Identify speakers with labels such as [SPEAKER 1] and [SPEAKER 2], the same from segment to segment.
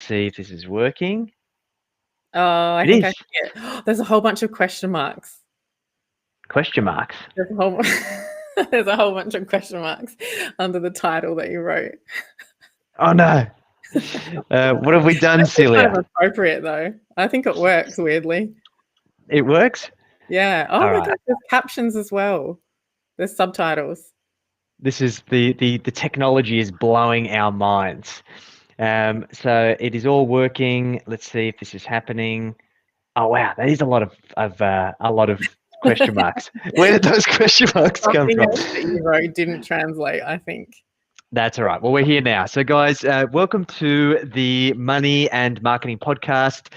[SPEAKER 1] see if this is working.
[SPEAKER 2] Oh, I
[SPEAKER 1] It
[SPEAKER 2] think I
[SPEAKER 1] is.
[SPEAKER 2] see it. There's a whole bunch of question marks.
[SPEAKER 1] Question marks.
[SPEAKER 2] There's a whole, there's a whole bunch of question marks under the title that you wrote.
[SPEAKER 1] Oh no. What have we done,
[SPEAKER 2] That's kind
[SPEAKER 1] Celia?
[SPEAKER 2] of appropriate though. I think it works weirdly.
[SPEAKER 1] It works?
[SPEAKER 2] Yeah. Oh
[SPEAKER 1] All
[SPEAKER 2] my
[SPEAKER 1] right.
[SPEAKER 2] gosh, there's captions as well. There's subtitles.
[SPEAKER 1] This is the technology is blowing our minds. So it is all working. Let's see if this is happening. Oh wow, that is a lot of question marks. Where did those question marks come
[SPEAKER 2] Something
[SPEAKER 1] from?
[SPEAKER 2] else that you wrote didn't translate, I think.
[SPEAKER 1] That's all right. Well, we're here now. So, guys, welcome to the Money and Marketing Podcast.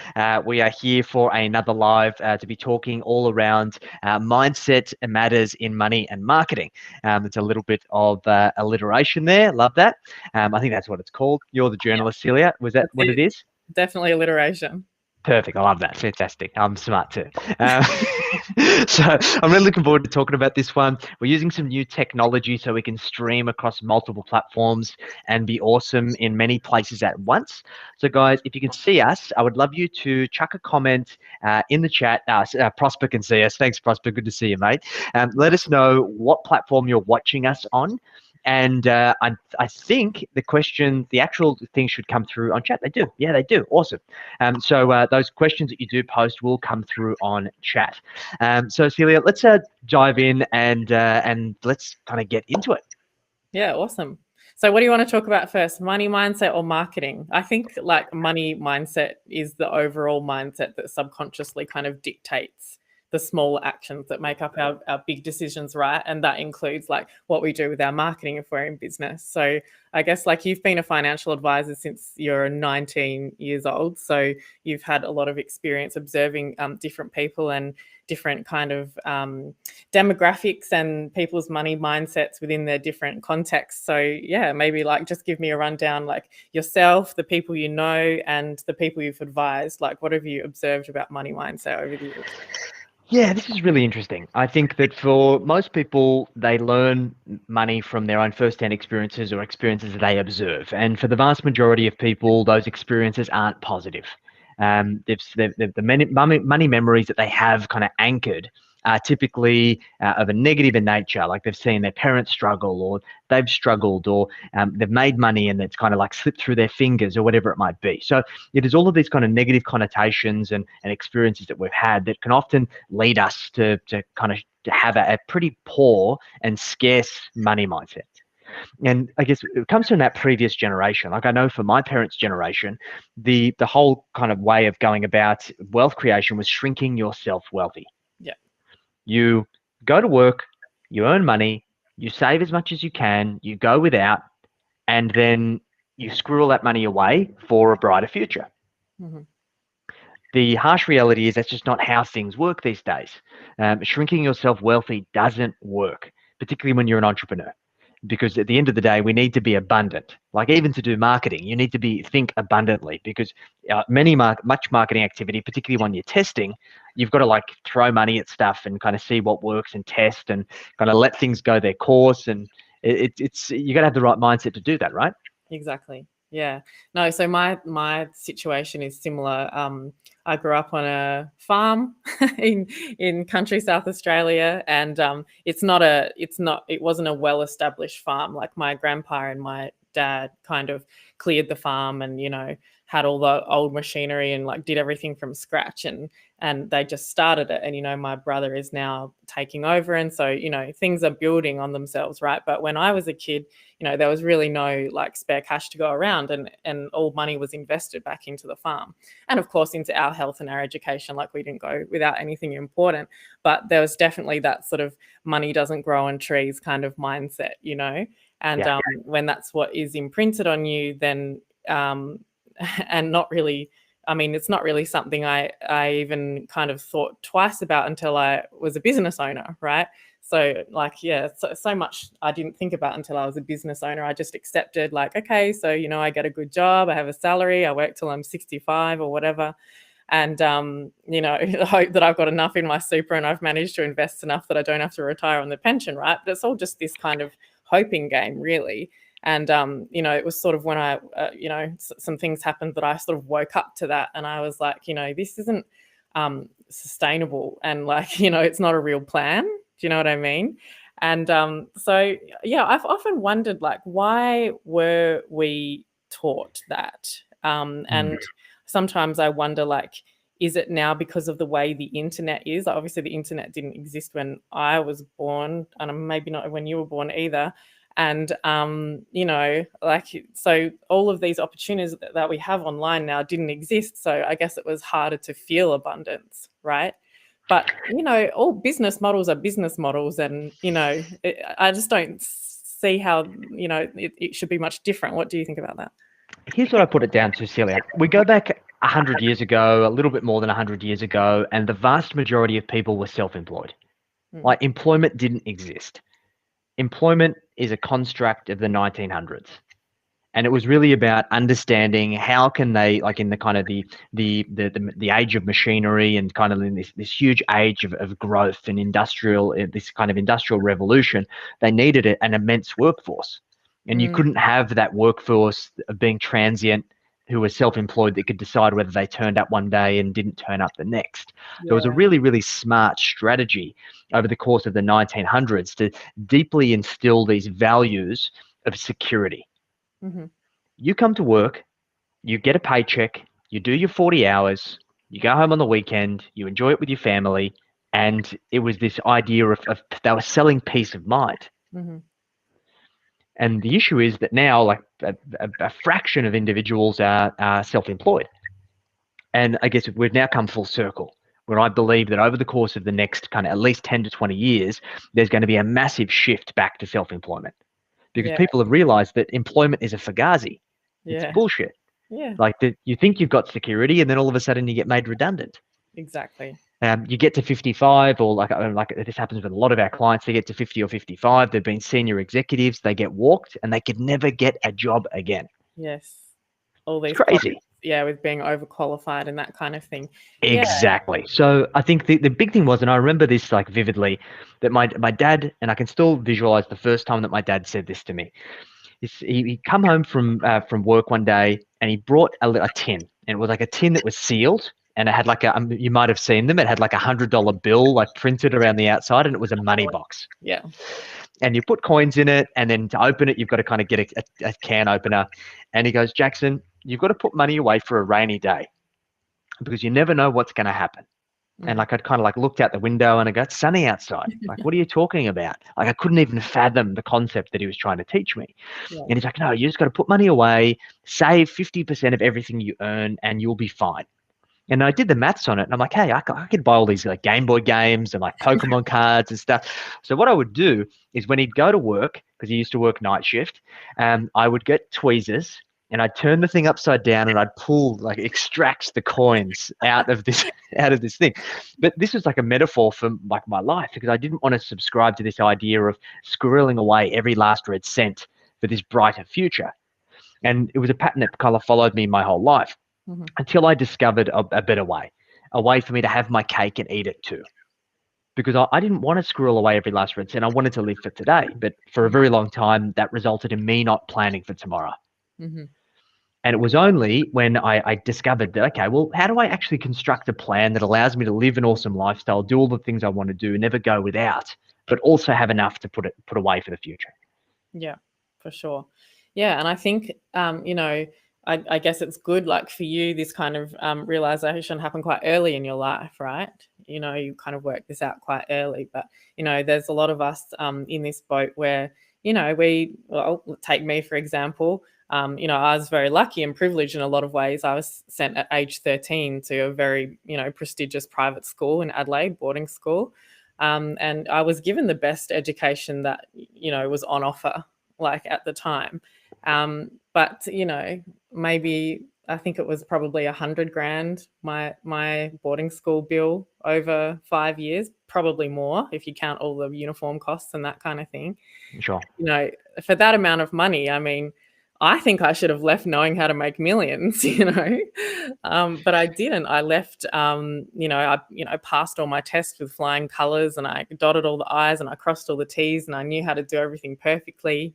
[SPEAKER 1] We are here for another live to be talking all around mindset matters in money and marketing. It's a little bit of alliteration there. Love that. I think that's what it's called. You're the journalist, Celia. Was that
[SPEAKER 2] That's
[SPEAKER 1] what it is?
[SPEAKER 2] Definitely alliteration.
[SPEAKER 1] Perfect. I love that. Fantastic. I'm smart too. So I'm really looking forward to talking about this one. We're using some new technology so we can stream across multiple platforms and be awesome in many places at once. So guys, if you can see us, I would love you to chuck a comment in the chat. Prosper can see us. Thanks, Prosper. Good to see you, mate. Let us know what platform you're watching us on. And I think the actual thing should come through on chat. They do. Yeah, they do. Awesome. So those questions that you do post will come through on chat. So Celia, let's dive in and let's kind of get into it.
[SPEAKER 2] Yeah, awesome. So what do you want to talk about first? Money mindset or marketing? I think like money mindset is the overall mindset that subconsciously kind of dictates the small actions that make up our big decisions, right? And that includes like what we do with our marketing if we're in business. So I guess like you've been a financial advisor since you're 19 years old. So you've had a lot of experience observing different people and different kind of demographics and people's money mindsets within their different contexts. So yeah, maybe like just give me a rundown, like yourself, the people you know, and the people you've advised. Like what have you observed about money mindset over the years?
[SPEAKER 1] Yeah, this is really interesting. I think that for most people, they learn money from their own first-hand experiences or experiences that they observe. And for the vast majority of people, those experiences aren't positive. The money memories that they have kind of anchored are typically of a negative in nature, like they've seen their parents struggle or they've struggled or they've made money and it's kind of like slipped through their fingers or whatever it might be. So it is all of these kind of negative connotations and experiences that we've had that can often lead us to kind of have a pretty poor and scarce money mindset. And I guess it comes from that previous generation. Like I know for my parents' generation, the whole kind of way of going about wealth creation was shrinking yourself wealthy.
[SPEAKER 2] Yeah.
[SPEAKER 1] You go to work, you earn money, you save as much as you can, you go without, and then you screw all that money away for a brighter future.
[SPEAKER 2] Mm-hmm.
[SPEAKER 1] The harsh reality is that's just not how things work these days. Shrinking yourself wealthy doesn't work, particularly when you're an entrepreneur. Because at the end of the day, we need to be abundant. Like even to do marketing, you need to think abundantly because much marketing activity, particularly when you're testing, you've got to like throw money at stuff and kind of see what works and test and kind of let things go their course. And it's you got to have the right mindset to do that, right?
[SPEAKER 2] Exactly. Yeah. No, so my situation is similar. I grew up on a farm in country South Australia, and it wasn't a well-established farm. Like my grandpa and my dad kind of cleared the farm and, had all the old machinery and like did everything from scratch and they just started it. And, my brother is now taking over. And so, things are building on themselves, right? But when I was a kid, there was really no like spare cash to go around and all money was invested back into the farm. And of course, into our health and our education, like we didn't go without anything important, but there was definitely that sort of money doesn't grow on trees kind of mindset, and
[SPEAKER 1] Yeah.
[SPEAKER 2] When that's what is imprinted on you, then, and not really, it's not really something I even kind of thought twice about until I was a business owner, right? So like, yeah, so much I didn't think about until I was a business owner. I just accepted like, okay, so, I get a good job, I have a salary, I work till I'm 65 or whatever. And, hope that I've got enough in my super and I've managed to invest enough that I don't have to retire on the pension, right? But it's all just this kind of hoping game, really. And it was sort of when I some things happened that I sort of woke up to that, and I was like, this isn't sustainable, and like, it's not a real plan. Do you know what I mean? And so yeah, I've often wondered, like, why were we taught that? And sometimes I wonder, like, is it now because of the way the internet is? Like, obviously, the internet didn't exist when I was born, and maybe not when you were born either. And like, so all of these opportunities that we have online now didn't exist. So I guess it was harder to feel abundance, right? But all business models are business models, and I just don't see how it should be much different. What do you think about that?
[SPEAKER 1] Here's what I put it down to, Celia. We go back 100 years ago, a little bit more than 100 years ago, and the vast majority of people were self-employed. Like, employment didn't exist. Employment is a construct of the 1900s. And it was really about understanding how can they, like, in the kind of the age of machinery, and kind of in this huge age of growth and this kind of industrial revolution, they needed an immense workforce. And you couldn't have that workforce of being transient, who were self-employed, that could decide whether they turned up one day and didn't turn up the next. There was a really, really smart strategy over the course of the 1900s to deeply instill these values of security. You come to work, you get a paycheck, you do your 40 hours, you go home on the weekend, you enjoy it with your family, and it was this idea of they were selling peace of mind. And the issue is that now, like, a fraction of individuals are self-employed. And I guess we've now come full circle, where I believe that over the course of the next kind of at least 10 to 20 years, there's going to be a massive shift back to self-employment, because people have realized that employment is a fugazi. It's bullshit. Like, you think you've got security, and then all of a sudden you get made redundant.
[SPEAKER 2] Exactly.
[SPEAKER 1] You get to 55, or like this happens with a lot of our clients. They get to 50 or 55. They've been senior executives. They get walked, and they could never get a job again.
[SPEAKER 2] Yes. All these
[SPEAKER 1] crazy.
[SPEAKER 2] With being overqualified and that kind of thing.
[SPEAKER 1] Exactly. So I think the big thing was, and I remember this like vividly, that my dad, and I can still visualize the first time that my dad said this to me. He come home from work one day, and he brought a tin, and it was like a tin that was sealed, and it had like you might have seen them. It had like $100 bill like printed around the outside, and it was a money box.
[SPEAKER 2] Yeah.
[SPEAKER 1] And you put coins in it, and then to open it, you've got to kind of get a can opener. And he goes, Jackson, you've got to put money away for a rainy day, because you never know what's going to happen. And like, I'd kind of like looked out the window, and I go, it's sunny outside. Like, what are you talking about? Like, I couldn't even fathom the concept that he was trying to teach me. And he's like, no, you just got to put money away, save 50% of everything you earn, and you'll be fine. And I did the maths on it, and I'm like, hey, I could buy all these like Game Boy games and like Pokemon cards and stuff. So what I would do is, when he'd go to work, because he used to work night shift, I would get tweezers, and I'd turn the thing upside down, and I'd extract the coins out of this thing. But this was like a metaphor for like my life, because I didn't want to subscribe to this idea of squirreling away every last red cent for this brighter future. And it was a pattern that kind of followed me my whole life, until I discovered a better way, a way for me to have my cake and eat it too. Because I didn't want to squirrel away every last red cent. I wanted to live for today. But for a very long time, that resulted in me not planning for tomorrow. And it was only when I discovered that, okay, well, how do I actually construct a plan that allows me to live an awesome lifestyle, do all the things I want to do, never go without, but also have enough to put away for the future?
[SPEAKER 2] Yeah, for sure. Yeah, and I think, I guess it's good, like for you, this kind of realization happened quite early in your life, right? You kind of worked this out quite early, but, there's a lot of us in this boat where, take me, for example. I was very lucky and privileged in a lot of ways. I was sent at age 13 to a very, prestigious private school in Adelaide, boarding school. And I was given the best education that, was on offer, like at the time. But, maybe I think it was probably $100,000, my boarding school bill over 5 years, probably more if you count all the uniform costs and that kind of thing.
[SPEAKER 1] Sure.
[SPEAKER 2] For that amount of money, I mean, I think I should have left knowing how to make millions, but I didn't. I left, I passed all my tests with flying colors, and I dotted all the I's and I crossed all the T's, and I knew how to do everything perfectly,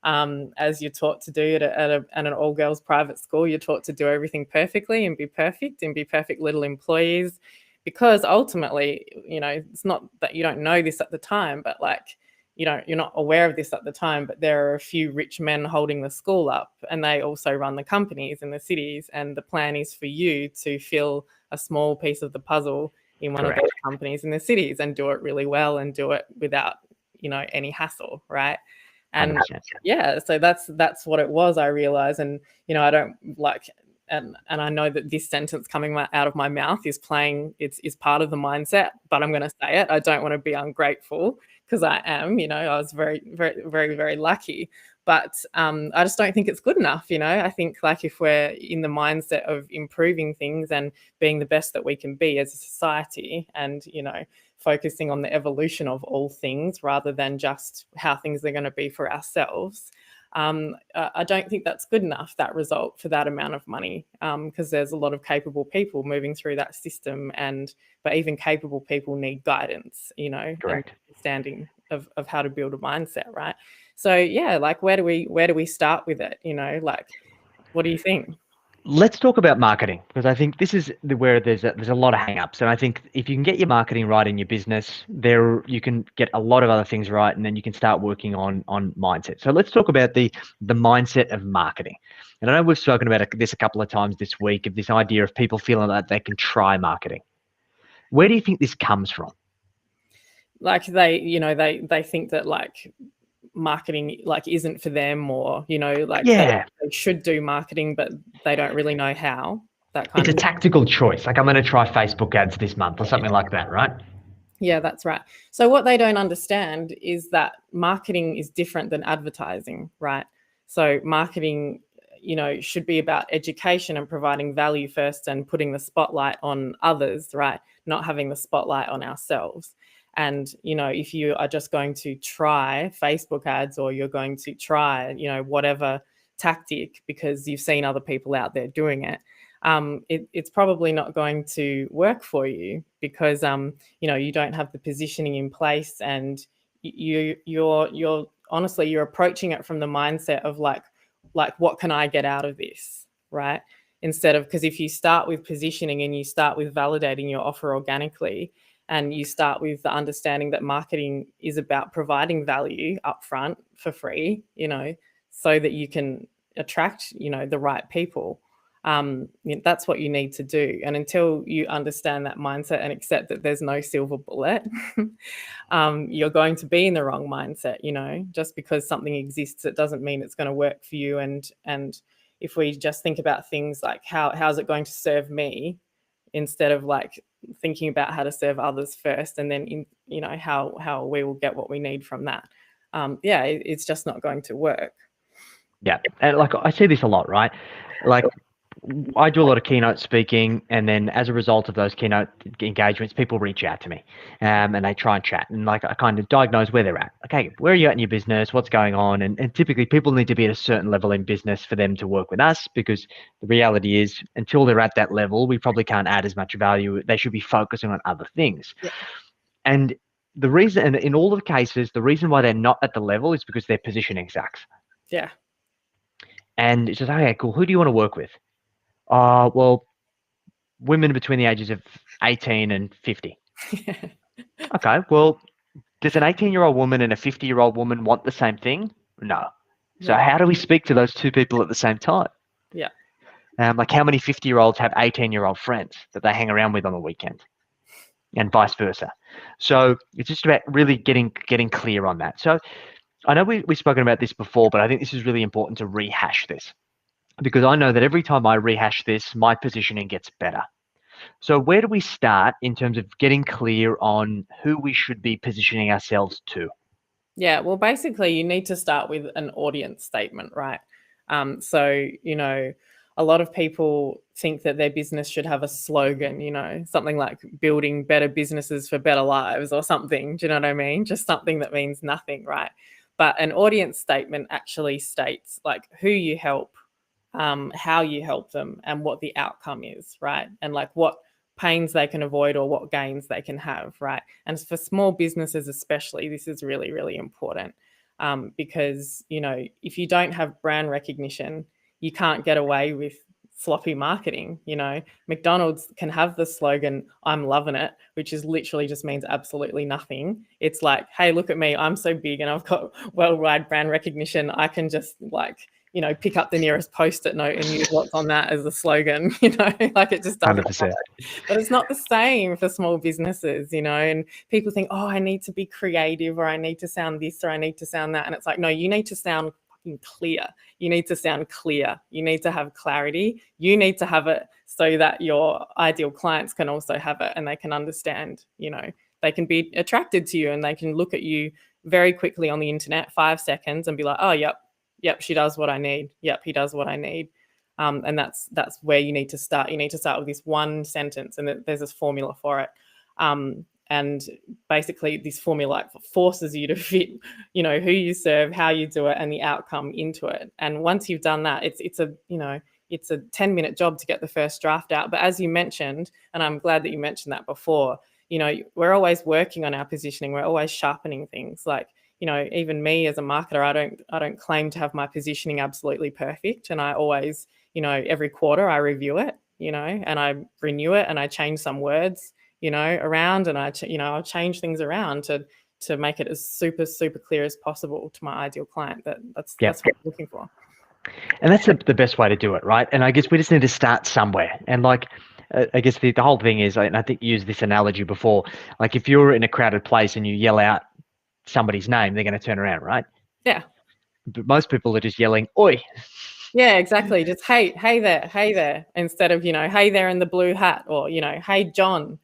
[SPEAKER 2] as you're taught to do at an all-girls private school. You're taught to do everything perfectly and be perfect little employees, because ultimately, it's not that you don't know this at the time, but like, you're not aware of this at the time, but there are a few rich men holding the school up, and they also run the companies in the cities. And the plan is for you to fill a small piece of the puzzle in one of
[SPEAKER 1] Correct.
[SPEAKER 2] those companies in the cities and do it really well and do it without, any hassle, right? And
[SPEAKER 1] 100%.
[SPEAKER 2] yeah, so that's what it was, I realized. And I don't like, and I know that this sentence coming out of my mouth is part of the mindset, but I'm going to say it. I don't want to be ungrateful, because I am. I was very, very, very, very lucky, but I just don't think it's good enough. I think, like, if we're in the mindset of improving things and being the best that we can be as a society, and focusing on the evolution of all things rather than just how things are going to be for ourselves, I don't think that's good enough, that result, for that amount of money, because there's a lot of capable people moving through that system, but even capable people need guidance, and
[SPEAKER 1] Correct.
[SPEAKER 2] understanding of how to build a mindset, right? So yeah, like, where do we start with it? Like, what do you think?
[SPEAKER 1] Let's talk about marketing, because I think this is where there's a lot of hang-ups. And I think if you can get your marketing right in your business, you can get a lot of other things right, and then you can start working on mindset. So let's talk about the mindset of marketing. And I know we've spoken about this a couple of times this week, of this idea of people feeling that they can try marketing. Where do you think this comes from?
[SPEAKER 2] Like, they think that, like, marketing, like, isn't for them, or like,
[SPEAKER 1] Yeah,
[SPEAKER 2] they should do marketing, but they don't really know how. That kind
[SPEAKER 1] it's a
[SPEAKER 2] of thing.
[SPEAKER 1] tactical choice. Like, I'm going to try Facebook ads this month or something like that, right?
[SPEAKER 2] Yeah, that's right. So what they don't understand is that marketing is different than advertising, right? So marketing, should be about education and providing value first, and putting the spotlight on others, right? Not having the spotlight on ourselves. And, if you are just going to try Facebook ads, or you're going to try, whatever tactic because you've seen other people out there doing it, it's probably not going to work for you, because you don't have the positioning in place, and you're honestly, you're approaching it from the mindset of like, what can I get out of this, right? Instead of, because if you start with positioning and you start with validating your offer organically, and you start with the understanding that marketing is about providing value upfront for free, so that you can attract, the right people. That's what you need to do. And until you understand that mindset and accept that there's no silver bullet, you're going to be in the wrong mindset. Just because something exists, it doesn't mean it's going to work for you. And if we just think about things like, how's it going to serve me, instead of like thinking about how to serve others first, and then how we will get what we need from that. It's just not going to work.
[SPEAKER 1] Yeah, and like, I see this a lot, right? Like, I do a lot of keynote speaking, and then as a result of those keynote engagements, people reach out to me, and they try and chat, and like, I kind of diagnose where they're at. Okay, where are you at in your business? What's going on? And typically, people need to be at a certain level in business for them to work with us, because the reality is, until they're at that level, we probably can't add as much value. They should be focusing on other things.
[SPEAKER 2] Yeah.
[SPEAKER 1] And the reason, and in all of the cases, the reason why they're not at the level is because their positioning sucks.
[SPEAKER 2] Yeah.
[SPEAKER 1] And it's just, okay, cool. Who do you want to work with? Well, women between the ages of 18 and 50. Okay, well, does an 18-year-old woman and a 50-year-old woman want the same thing? No. So
[SPEAKER 2] Yeah.
[SPEAKER 1] how do we speak to those two people at the same time?
[SPEAKER 2] Yeah.
[SPEAKER 1] Like, how many 50-year-olds have 18-year-old friends that they hang around with on the weekend, and vice versa? So it's just about really getting clear on that. So I know we've spoken about this before, but I think this is really important to rehash this, because I know that every time I rehash this, my positioning gets better. So where do we start in terms of getting clear on who we should be positioning ourselves to?
[SPEAKER 2] Yeah, well, basically, you need to start with an audience statement, right? So, a lot of people think that their business should have a slogan, something like building better businesses for better lives, or something. Do you know what I mean? Just something that means nothing, right? But an audience statement actually states like who you help, how you help them, and what the outcome is, right? And like what pains they can avoid or what gains they can have, right? And for small businesses especially, this is really, really important. because, if you don't have brand recognition, you can't get away with sloppy marketing. McDonald's can have the slogan, "I'm loving it," which is literally just means absolutely nothing. It's like, hey, look at me, I'm so big and I've got worldwide brand recognition. I can just pick up the nearest post-it note and use what's on that as a slogan. Like it just doesn't
[SPEAKER 1] 100%.
[SPEAKER 2] work. But it's not the same for small businesses, and people think, oh, I need to be creative, or I need to sound this, or I need to sound that. And it's like, no, you need to sound clear. You need to sound clear. You need to have clarity. You need to have it so that your ideal clients can also have it, and they can understand, they can be attracted to you, and they can look at you very quickly on the internet, 5 seconds, and be like, oh, yep, she does what I need. Yep, he does what I need. And that's where you need to start. You need to start with this one sentence, and there's this formula for it. And basically this formula forces you to fit, who you serve, how you do it, and the outcome into it. And once you've done that, it's a 10-minute job to get the first draft out. But as you mentioned, and I'm glad that you mentioned that before, we're always working on our positioning. We're always sharpening things. Like, even me as a marketer, I don't claim to have my positioning absolutely perfect. And I always, every quarter I review it, and I renew it, and I change some words, around, and I'll change things around to make it as super, super clear as possible to my ideal client. That's what I'm looking for.
[SPEAKER 1] And that's the best way to do it, right? And I guess we just need to start somewhere. And like, I guess the whole thing is, and I think you used this analogy before, like if you're in a crowded place and you yell out somebody's name, they're going to turn around, right?
[SPEAKER 2] Yeah.
[SPEAKER 1] But most people are just yelling, "Oi."
[SPEAKER 2] Yeah, exactly. Just hey there, instead of, hey there in the blue hat, or, hey, John,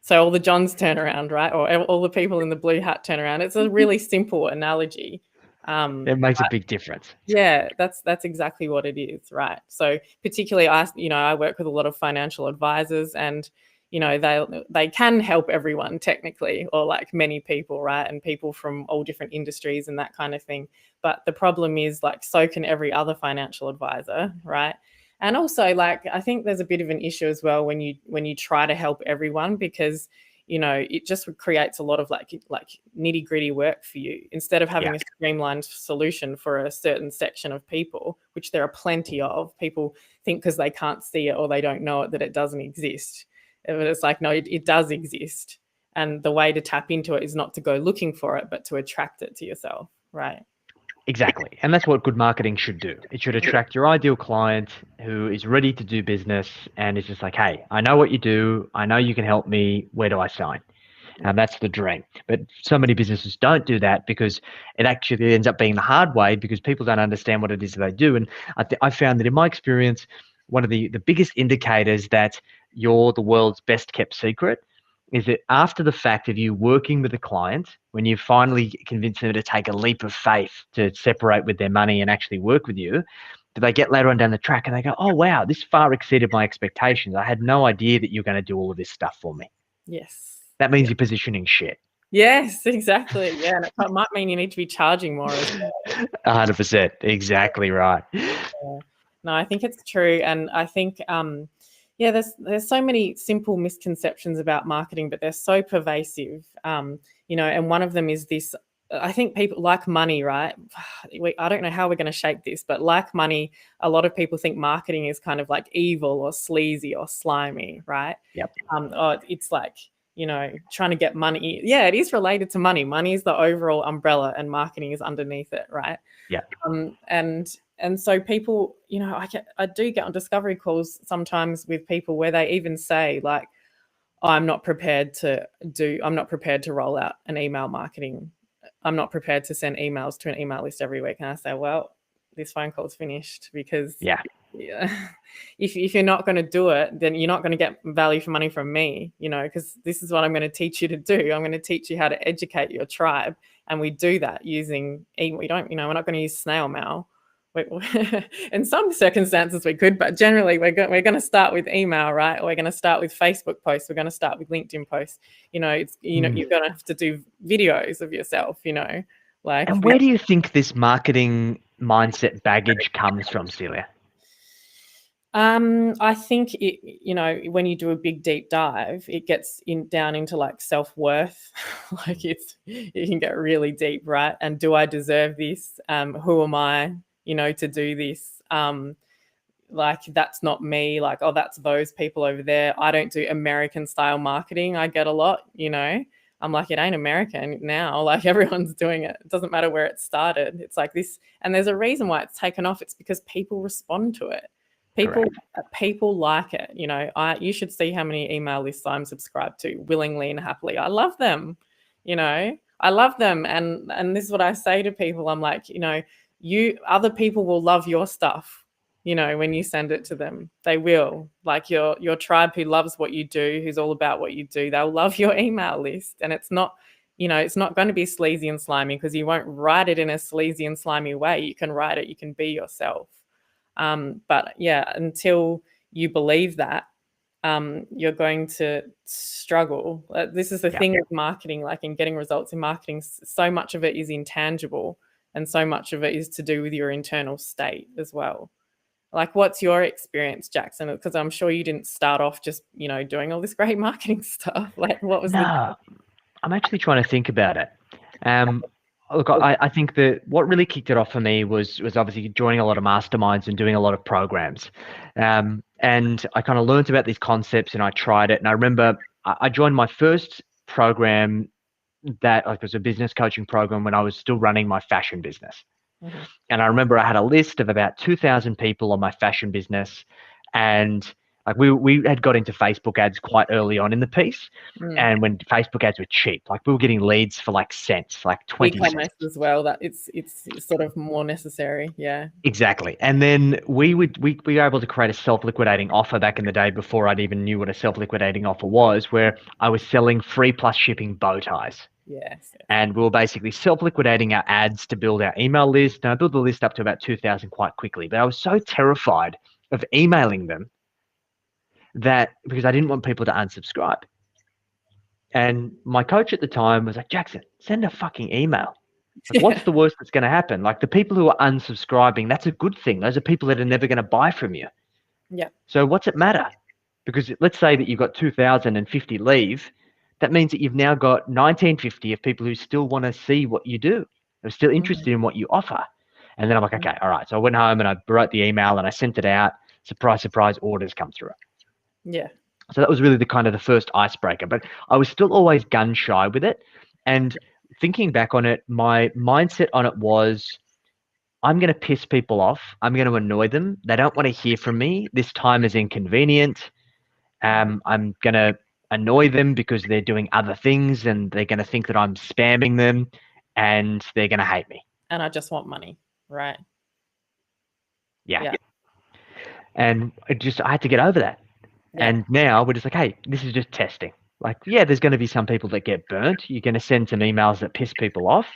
[SPEAKER 2] So all the Johns turn around, right? Or all the people in the blue hat turn around. It's a really simple analogy.
[SPEAKER 1] It makes a big difference.
[SPEAKER 2] Yeah, that's exactly what it is, right? So particularly I work with a lot of financial advisors, and they can help everyone technically, or like many people, right? And people from all different industries and that kind of thing. But the problem is, like, so can every other financial advisor, right? And also, like, I think there's a bit of an issue as well when you try to help everyone, because it just creates a lot of like nitty gritty work for you, instead of having a streamlined solution for a certain section of people, which there are plenty of. People think because they can't see it or they don't know it that it doesn't exist. But it's like, no, it does exist. And the way to tap into it is not to go looking for it, but to attract it to yourself, right?
[SPEAKER 1] Exactly. And that's what good marketing should do. It should attract your ideal client who is ready to do business and is just like, hey, I know what you do. I know you can help me. Where do I sign? And that's the dream. But so many businesses don't do that, because it actually ends up being the hard way, because people don't understand what it is that they do. And I found that in my experience, one of the biggest indicators that you're the world's best kept secret is that after the fact of you working with a client, when you finally convince them to take a leap of faith to separate with their money and actually work with you, that they get later on down the track and they go, oh, wow, this far exceeded my expectations. I had no idea that you're going to do all of this stuff for me.
[SPEAKER 2] Yes.
[SPEAKER 1] That means you're positioning shit.
[SPEAKER 2] Yes, exactly. Yeah, and it might mean you need to be charging more as well.
[SPEAKER 1] 100%. Exactly right.
[SPEAKER 2] Yeah. No, I think it's true. And I think, there's so many simple misconceptions about marketing, but they're so pervasive. And one of them is this. I think people like money, right? I don't know how we're going to shape this, but like money, a lot of people think marketing is kind of like evil or sleazy or slimy, right?
[SPEAKER 1] Yep.
[SPEAKER 2] It's like, trying to get money. Yeah, it is related to money. Money is the overall umbrella and marketing is underneath it, right?
[SPEAKER 1] Yeah.
[SPEAKER 2] And so people, I do get on discovery calls sometimes with people where they even say like, I'm not prepared to roll out an email marketing. I'm not prepared to send emails to an email list every week. And I say, well, this phone call's finished, because if you're not going to do it, then you're not going to get value for money from me, because this is what I'm going to teach you to do. I'm going to teach you how to educate your tribe. And we do that using, we're not going to use snail mail. In some circumstances we could, but generally we're going to start with email, right? We're going to start with Facebook posts. We're going to start with LinkedIn posts. You're going to have to do videos of yourself, like.
[SPEAKER 1] And where do you think this marketing mindset baggage comes from, Celia?
[SPEAKER 2] I think when you do a big deep dive, it gets down into like self-worth. Like it can get really deep, right? And do I deserve this? Who am I, to do this? Like that's not me. Like, oh, that's those people over there. I don't do American style marketing. I get a lot. I'm like, it ain't American now. Like everyone's doing it. It doesn't matter where it started. It's like this, and there's a reason why it's taken off. It's because people respond to it. People
[SPEAKER 1] Correct.
[SPEAKER 2] people like it. You should see how many email lists I'm subscribed to willingly and happily. I love them. I love them, and this is what I say to people. I'm like, you other people will love your stuff. When you send it to them, they will. Like your tribe who loves what you do, who's all about what you do, they'll love your email list. And it's not going to be sleazy and slimy, because you won't write it in a sleazy and slimy way. You can write it, you can be yourself. But yeah, until you believe that, you're going to struggle. This is the thing with marketing, like in getting results in marketing, so much of it is intangible, and so much of it is to do with your internal state as well. Like, what's your experience, Jackson? Because I'm sure you didn't start off just, doing all this great marketing stuff. Like, what was
[SPEAKER 1] No, I'm actually trying to think about it. Look, I think that what really kicked it off for me was obviously joining a lot of masterminds and doing a lot of programs. And I kind of learned about these concepts and I tried it. And I remember I joined my first program that was a business coaching program when I was still running my fashion business.
[SPEAKER 2] Mm-hmm.
[SPEAKER 1] And I remember I had a list of about 2,000 people on my fashion business. And like we had got into Facebook ads quite early on in the piece. And when Facebook ads were cheap, like we were getting leads for like cents, like 20
[SPEAKER 2] e-commerce
[SPEAKER 1] cents.
[SPEAKER 2] as well, that it's sort of more necessary. Yeah.
[SPEAKER 1] Exactly. And then we were able to create a self-liquidating offer back in the day before I'd even knew what a self-liquidating offer was, where I was selling free plus shipping bow ties.
[SPEAKER 2] Yes.
[SPEAKER 1] And we were basically self-liquidating our ads to build our email list. And I built the list up to about 2,000 quite quickly. But I was so terrified of emailing them because I didn't want people to unsubscribe. And my coach at the time was like, Jackson, send a fucking email. Like, what's the worst that's going to happen? Like the people who are unsubscribing, that's a good thing. Those are people that are never going to buy from you.
[SPEAKER 2] Yeah.
[SPEAKER 1] So what's it matter? Because let's say that you've got 2,050 leave. That means that you've now got 1,950 of people who still want to see what you do. They're still interested in what you offer. And then I'm like, okay, all right. So I went home and I wrote the email and I sent it out. Surprise, surprise, orders come through.
[SPEAKER 2] Yeah.
[SPEAKER 1] So that was really the first icebreaker. But I was still always gun shy with it. And thinking back on it, my mindset on it was, I'm going to piss people off. I'm going to annoy them. They don't want to hear from me. This time is inconvenient. I'm going to annoy them because they're doing other things and they're going to think that I'm spamming them and they're going to hate me.
[SPEAKER 2] And I just want money, right?
[SPEAKER 1] Yeah. And I had to get over that. Yeah. And now we're just like, hey, this is just testing. Like, yeah, there's going to be some people that get burnt. You're going to send some emails that piss people off.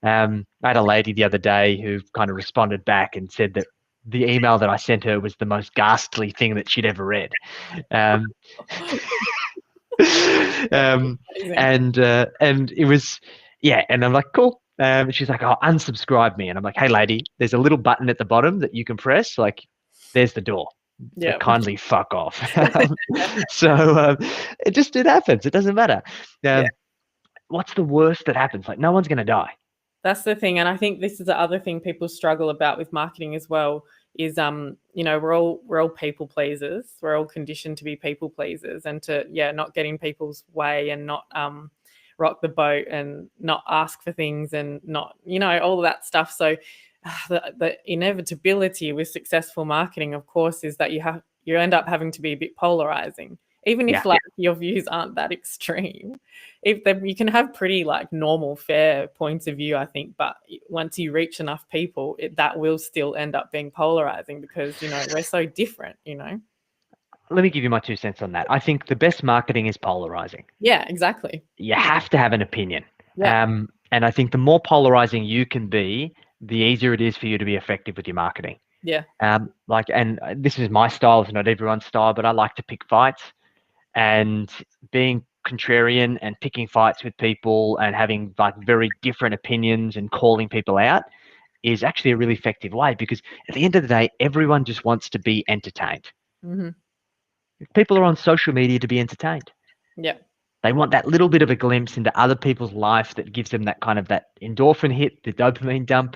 [SPEAKER 1] I had a lady the other day who kind of responded back and said that the email that I sent her was the most ghastly thing that she'd ever read. And it was, yeah. And I'm like, cool. She's like, oh, unsubscribe me. And I'm like, hey, lady, there's a little button at the bottom that you can press. Like, there's the door. Yeah. So kindly fuck off. So it happens. It doesn't matter. What's the worst that happens? Like, no one's going to die.
[SPEAKER 2] That's the thing. And I think this is the other thing people struggle about with marketing as well is, we're all people pleasers. We're all conditioned to be people pleasers and to, not get in people's way and not rock the boat and not ask for things and not, all of that stuff. So the inevitability with successful marketing, of course, is that you end up having to be a bit polarizing. Even if your views aren't that extreme, you can have pretty like normal, fair points of view, I think. But once you reach enough people, that will still end up being polarizing because, we're so different,
[SPEAKER 1] Let me give you my 2 cents on that. I think the best marketing is polarizing.
[SPEAKER 2] Yeah, exactly.
[SPEAKER 1] You have to have an opinion.
[SPEAKER 2] Yeah.
[SPEAKER 1] And I think the more polarizing you can be, the easier it is for you to be effective with your marketing.
[SPEAKER 2] Yeah.
[SPEAKER 1] And this is my style, it's not everyone's style, but I like to pick fights. And being contrarian and picking fights with people and having like very different opinions and calling people out is actually a really effective way, because at the end of the day, everyone just wants to be entertained.
[SPEAKER 2] Hmm.
[SPEAKER 1] People are on social media to be entertained.
[SPEAKER 2] Yeah.
[SPEAKER 1] They want that little bit of a glimpse into other people's life that gives them that kind of that endorphin hit, the dopamine dump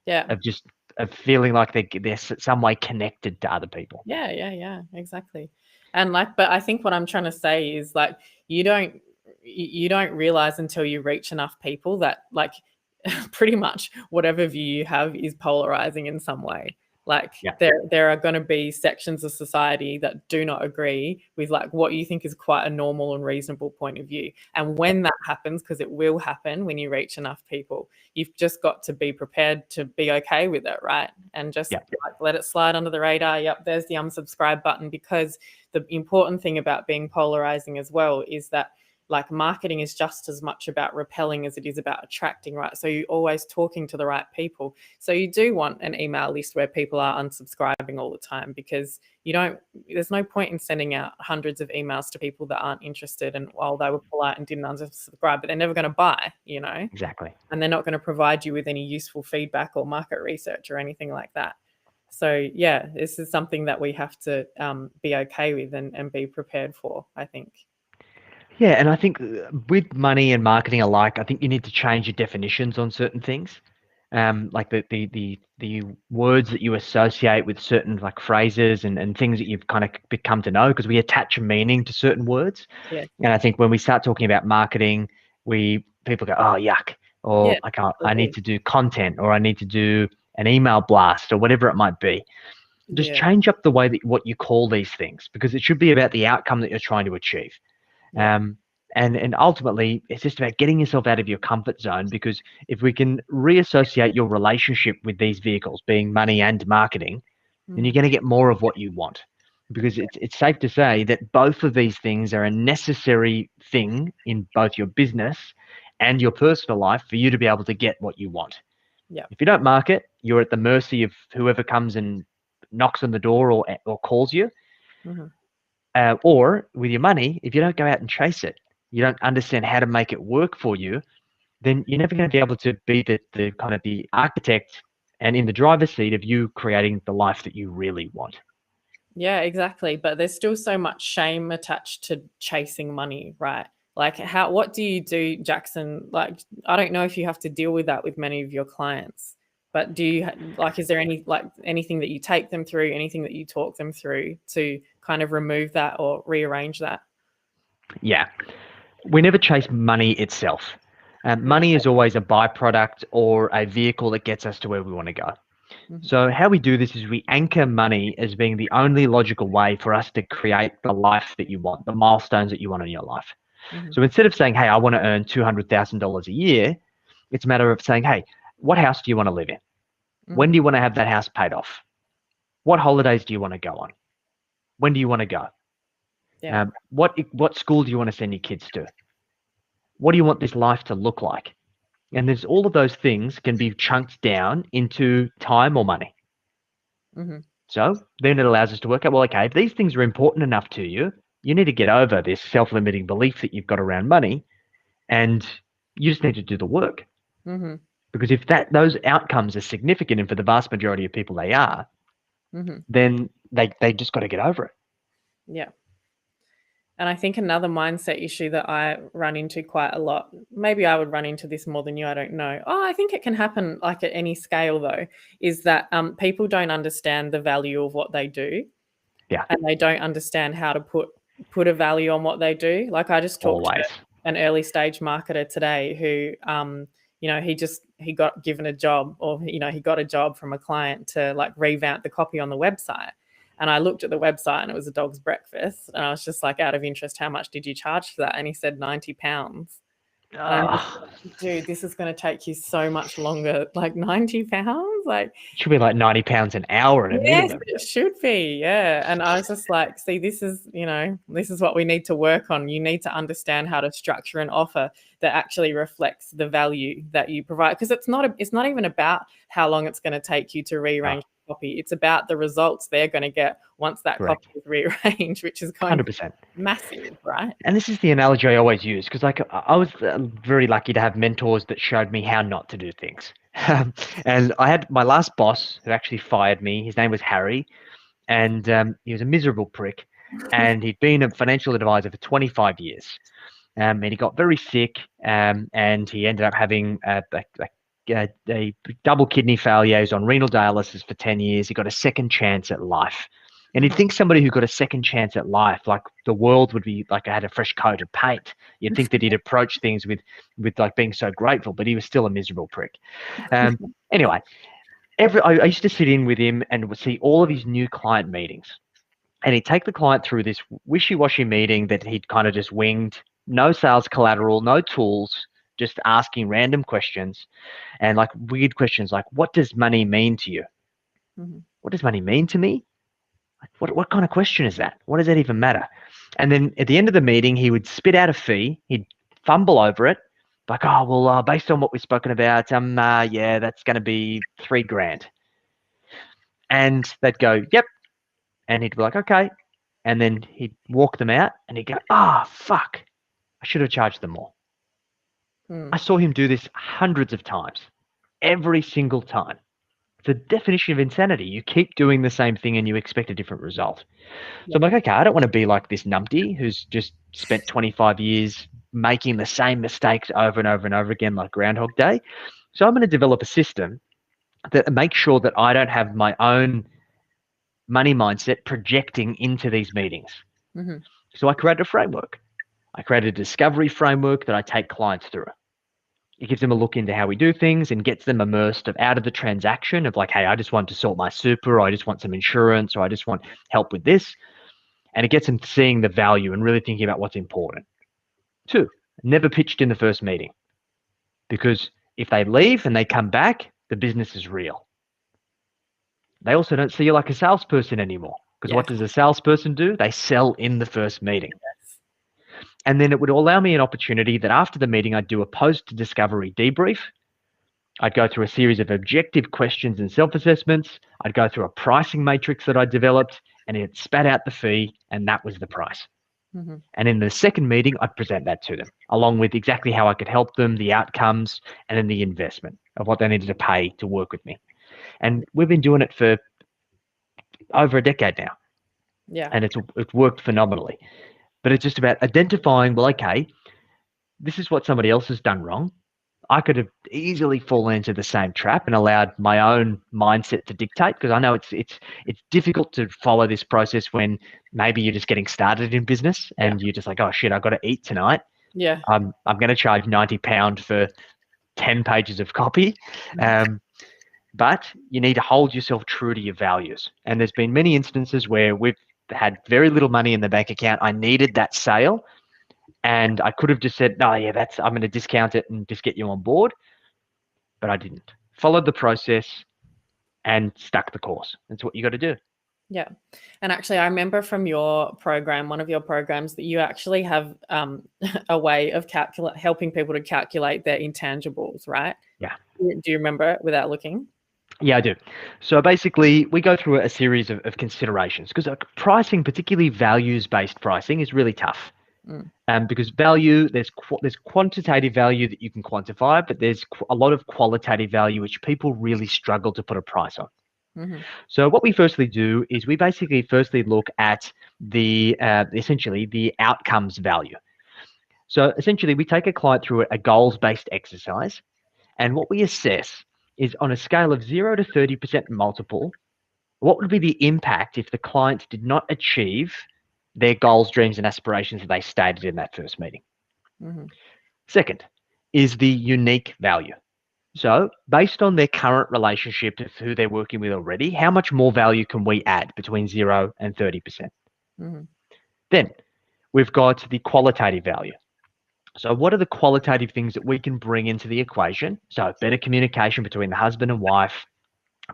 [SPEAKER 2] Yeah.
[SPEAKER 1] of just of feeling like they're some way connected to other people.
[SPEAKER 2] Yeah, yeah, yeah, exactly. And like, but I think what I'm trying to say is like, you don't you don't realize until you reach enough people that like pretty much whatever view you have is polarizing in some way. Like
[SPEAKER 1] Yeah,
[SPEAKER 2] there are going to be sections of society that do not agree with like what you think is quite a normal and reasonable point of view. And
[SPEAKER 1] yeah,
[SPEAKER 2] when that happens, because it will happen when you reach enough people, you've just got to be prepared to be okay with it, right? And just
[SPEAKER 1] yeah,
[SPEAKER 2] like let it slide under the radar. Yep, there's the unsubscribe button, because the important thing about being polarizing as well is that like marketing is just as much about repelling as it is about attracting, right? So you're always talking to the right people. So you do want an email list where people are unsubscribing all the time, because you don't, there's no point in sending out hundreds of emails to people that aren't interested and while they were polite and didn't unsubscribe, but they're never going to buy, you know,
[SPEAKER 1] exactly.
[SPEAKER 2] and they're not going to provide you with any useful feedback or market research or anything like that. So yeah, this is something that we have to be okay with and be prepared for, I think.
[SPEAKER 1] Yeah, and I think with money and marketing alike, I think you need to change your definitions on certain things. Like the words that you associate with certain like phrases and things that you've kind of become to know, because we attach a meaning to certain words.
[SPEAKER 2] Yeah.
[SPEAKER 1] And I think when we start talking about marketing, we people go, oh yuck,
[SPEAKER 2] Yeah,
[SPEAKER 1] or like I need
[SPEAKER 2] absolutely.
[SPEAKER 1] to do content, or I need to do an email blast, or whatever it might be. Just
[SPEAKER 2] Yeah.
[SPEAKER 1] change up the way that what you call these things, because it should be about the outcome that you're trying to achieve.
[SPEAKER 2] Yeah.
[SPEAKER 1] Um, and ultimately, it's just about getting yourself out of your comfort zone, because if we can reassociate your relationship with these vehicles, being money and marketing, then you're
[SPEAKER 2] Mhm.
[SPEAKER 1] going to get more of what you want. Because it's safe to say that both of these things are a necessary thing in both your business and your personal life for you to be able to get what you want.
[SPEAKER 2] Yeah.
[SPEAKER 1] If you don't market, you're at the mercy of whoever comes and knocks on the door or calls you.
[SPEAKER 2] Mhm.
[SPEAKER 1] Or with your money, if you don't go out and chase it, you don't understand how to make it work for you, then you're never going to be able to be the kind of the architect and in the driver's seat of you creating the life that you really want.
[SPEAKER 2] Yeah, exactly. But there's still so much shame attached to chasing money, right? Like how what do you do, Jackson? Like I don't know if you have to deal with that with many of your clients, but do you like is there any like anything that you take them through, anything that you talk them through to kind of remove that or rearrange that?
[SPEAKER 1] Yeah, we never chase money itself. Money is always a byproduct or a vehicle that gets us to where we want to go.
[SPEAKER 2] Mhm.
[SPEAKER 1] So how we do this is we anchor money as being the only logical way for us to create the life that you want, the milestones that you want in your life.
[SPEAKER 2] Mhm.
[SPEAKER 1] So instead of saying, hey, I want to earn $200,000 a year, it's a matter of saying, hey, what house do you want to live in? When
[SPEAKER 2] Mhm.
[SPEAKER 1] do you want to have that house paid off? What holidays do you want to go on? When do you want to go?
[SPEAKER 2] Yeah.
[SPEAKER 1] What school do you want to send your kids to? What do you want this life to look like? And there's all of those things can be chunked down into time or money.
[SPEAKER 2] Mhm.
[SPEAKER 1] So then it allows us to work out, well, okay, if these things are important enough to you, you need to get over this self-limiting belief that you've got around money, and you just need to do the work.
[SPEAKER 2] Mhm.
[SPEAKER 1] Because if those outcomes are significant, and for the vast majority of people they are,
[SPEAKER 2] Mhm.
[SPEAKER 1] then they just got to get over it.
[SPEAKER 2] Yeah. And I think another mindset issue that I run into quite a lot, maybe I would run into this more than you, I don't know. Oh, I think it can happen like at any scale though, is that people don't understand the value of what they do,
[SPEAKER 1] Yeah,
[SPEAKER 2] and they don't understand how to put a value on what they do. Like I just talked to
[SPEAKER 1] always.
[SPEAKER 2] an early stage marketer today who he got given a job, or he got a job from a client to like revamp the copy on the website. And I looked at the website and it was a dog's breakfast. And I was just like, out of interest, how much did you charge for that? And he said £90. And I'm just
[SPEAKER 1] Oh,
[SPEAKER 2] like, dude, this is going to take you so much longer. Like £90? Like,
[SPEAKER 1] it should be like £90 an hour at a
[SPEAKER 2] yes,
[SPEAKER 1] minimum.
[SPEAKER 2] it should be. Yeah. And I was just like, see, this is what we need to work on. You need to understand how to structure an offer that actually reflects the value that you provide. Because it's not even about how long it's going to take you to
[SPEAKER 1] Oh,
[SPEAKER 2] rearrange the copy. It's about the results they're going to get once that copy
[SPEAKER 1] correct.
[SPEAKER 2] is rearranged, which is going to be
[SPEAKER 1] 100%.
[SPEAKER 2] massive, right?
[SPEAKER 1] And this is the analogy I always use, because like I was very lucky to have mentors that showed me how not to do things. And I had my last boss who actually fired me. His name was Harry, and he was a miserable prick, and he'd been a financial advisor for 25 years. And he got very sick, and he ended up having a double kidney failure. He was on renal dialysis for 10 years. He got a second chance at life. And you'd think somebody who got a second chance at life, like the world would be like I had a fresh coat of paint. You'd think that he'd approach things with like being so grateful, but he was still a miserable prick. Anyway, I used to sit in with him and would see all of his new client meetings. And he'd take the client through this wishy-washy meeting that he'd kind of just winged, no sales collateral, no tools, just asking random questions and like weird questions like, what does money mean to you? What does money mean to me? Like, what kind of question is that? What does that even matter? And then at the end of the meeting, he would spit out a fee. He'd fumble over it, like, oh, well, based on what we've spoken about, yeah, that's going to be $3,000. And they'd go, yep. And he'd be like, okay. And then he'd walk them out and he'd go, fuck, I should have charged them more. I saw him do this hundreds of times, every single time. It's the definition of insanity. You keep doing the same thing and you expect a different result. So I'm like, okay, I don't want to be like this numpty who's just spent 25 years making the same mistakes over and over and over again, like Groundhog Day. So I'm going to develop a system that makes sure that I don't have my own money mindset projecting into these meetings. So I created a framework. I created a discovery framework that I take clients through. It gives them a look into how we do things and gets them immersed out of the transaction of like, hey, I just want to sort my super, or I just want some insurance, or I just want help with this. And it gets them seeing the value and really thinking about what's important. 2, never pitched in the first meeting, because if they leave and they come back, the business is real. They also don't see you like a salesperson anymore, because what does a salesperson do? They sell in the first meeting. And then it would allow me an opportunity that after the meeting, I'd do a post-discovery debrief. I'd go through a series of objective questions and self-assessments. I'd go through a pricing matrix that I developed, and it spat out the fee, and that was the price. And in the second meeting, I'd present that to them, along with exactly how I could help them, the outcomes, and then the investment of what they needed to pay to work with me. And we've been doing it for over a decade now. And it's worked phenomenally. But it's just about identifying, well, okay, this is what somebody else has done wrong. I could have easily fallen into the same trap and allowed my own mindset to dictate, because I know it's difficult to follow this process when maybe you're just getting started in business and you're just like, oh shit, I've got to eat tonight. I'm going to charge £90 for 10 pages of copy. But you need to hold yourself true to your values. And there's been many instances where we've had very little money in the bank account. I needed that sale. And I could have just said, no, yeah, I'm going to discount it and just get you on board. But I didn't. Followed the process and stuck the course. That's what you got to do.
[SPEAKER 2] Yeah. And actually, I remember from your program, one of your programs, that you actually have a way of helping people to calculate their intangibles, right?
[SPEAKER 1] Yeah.
[SPEAKER 2] Do you remember it without looking?
[SPEAKER 1] Yeah, I do. So basically, we go through a series of considerations, because pricing, particularly values-based pricing, is really tough. Because value, there's quantitative value that you can quantify, but there's a lot of qualitative value which people really struggle to put a price on. So what we firstly do is we basically firstly look at the essentially the outcomes value. So essentially, we take a client through a goals-based exercise, and what we assess is on a scale of 0 to 30% multiple, what would be the impact if the client did not achieve their goals, dreams, and aspirations that they stated in that first meeting. Second is the unique value. So based on their current relationship to who they're working with already, how much more value can we add between 0 and 30%? Then we've got the qualitative value. So what are the qualitative things that we can bring into the equation? So better communication between the husband and wife,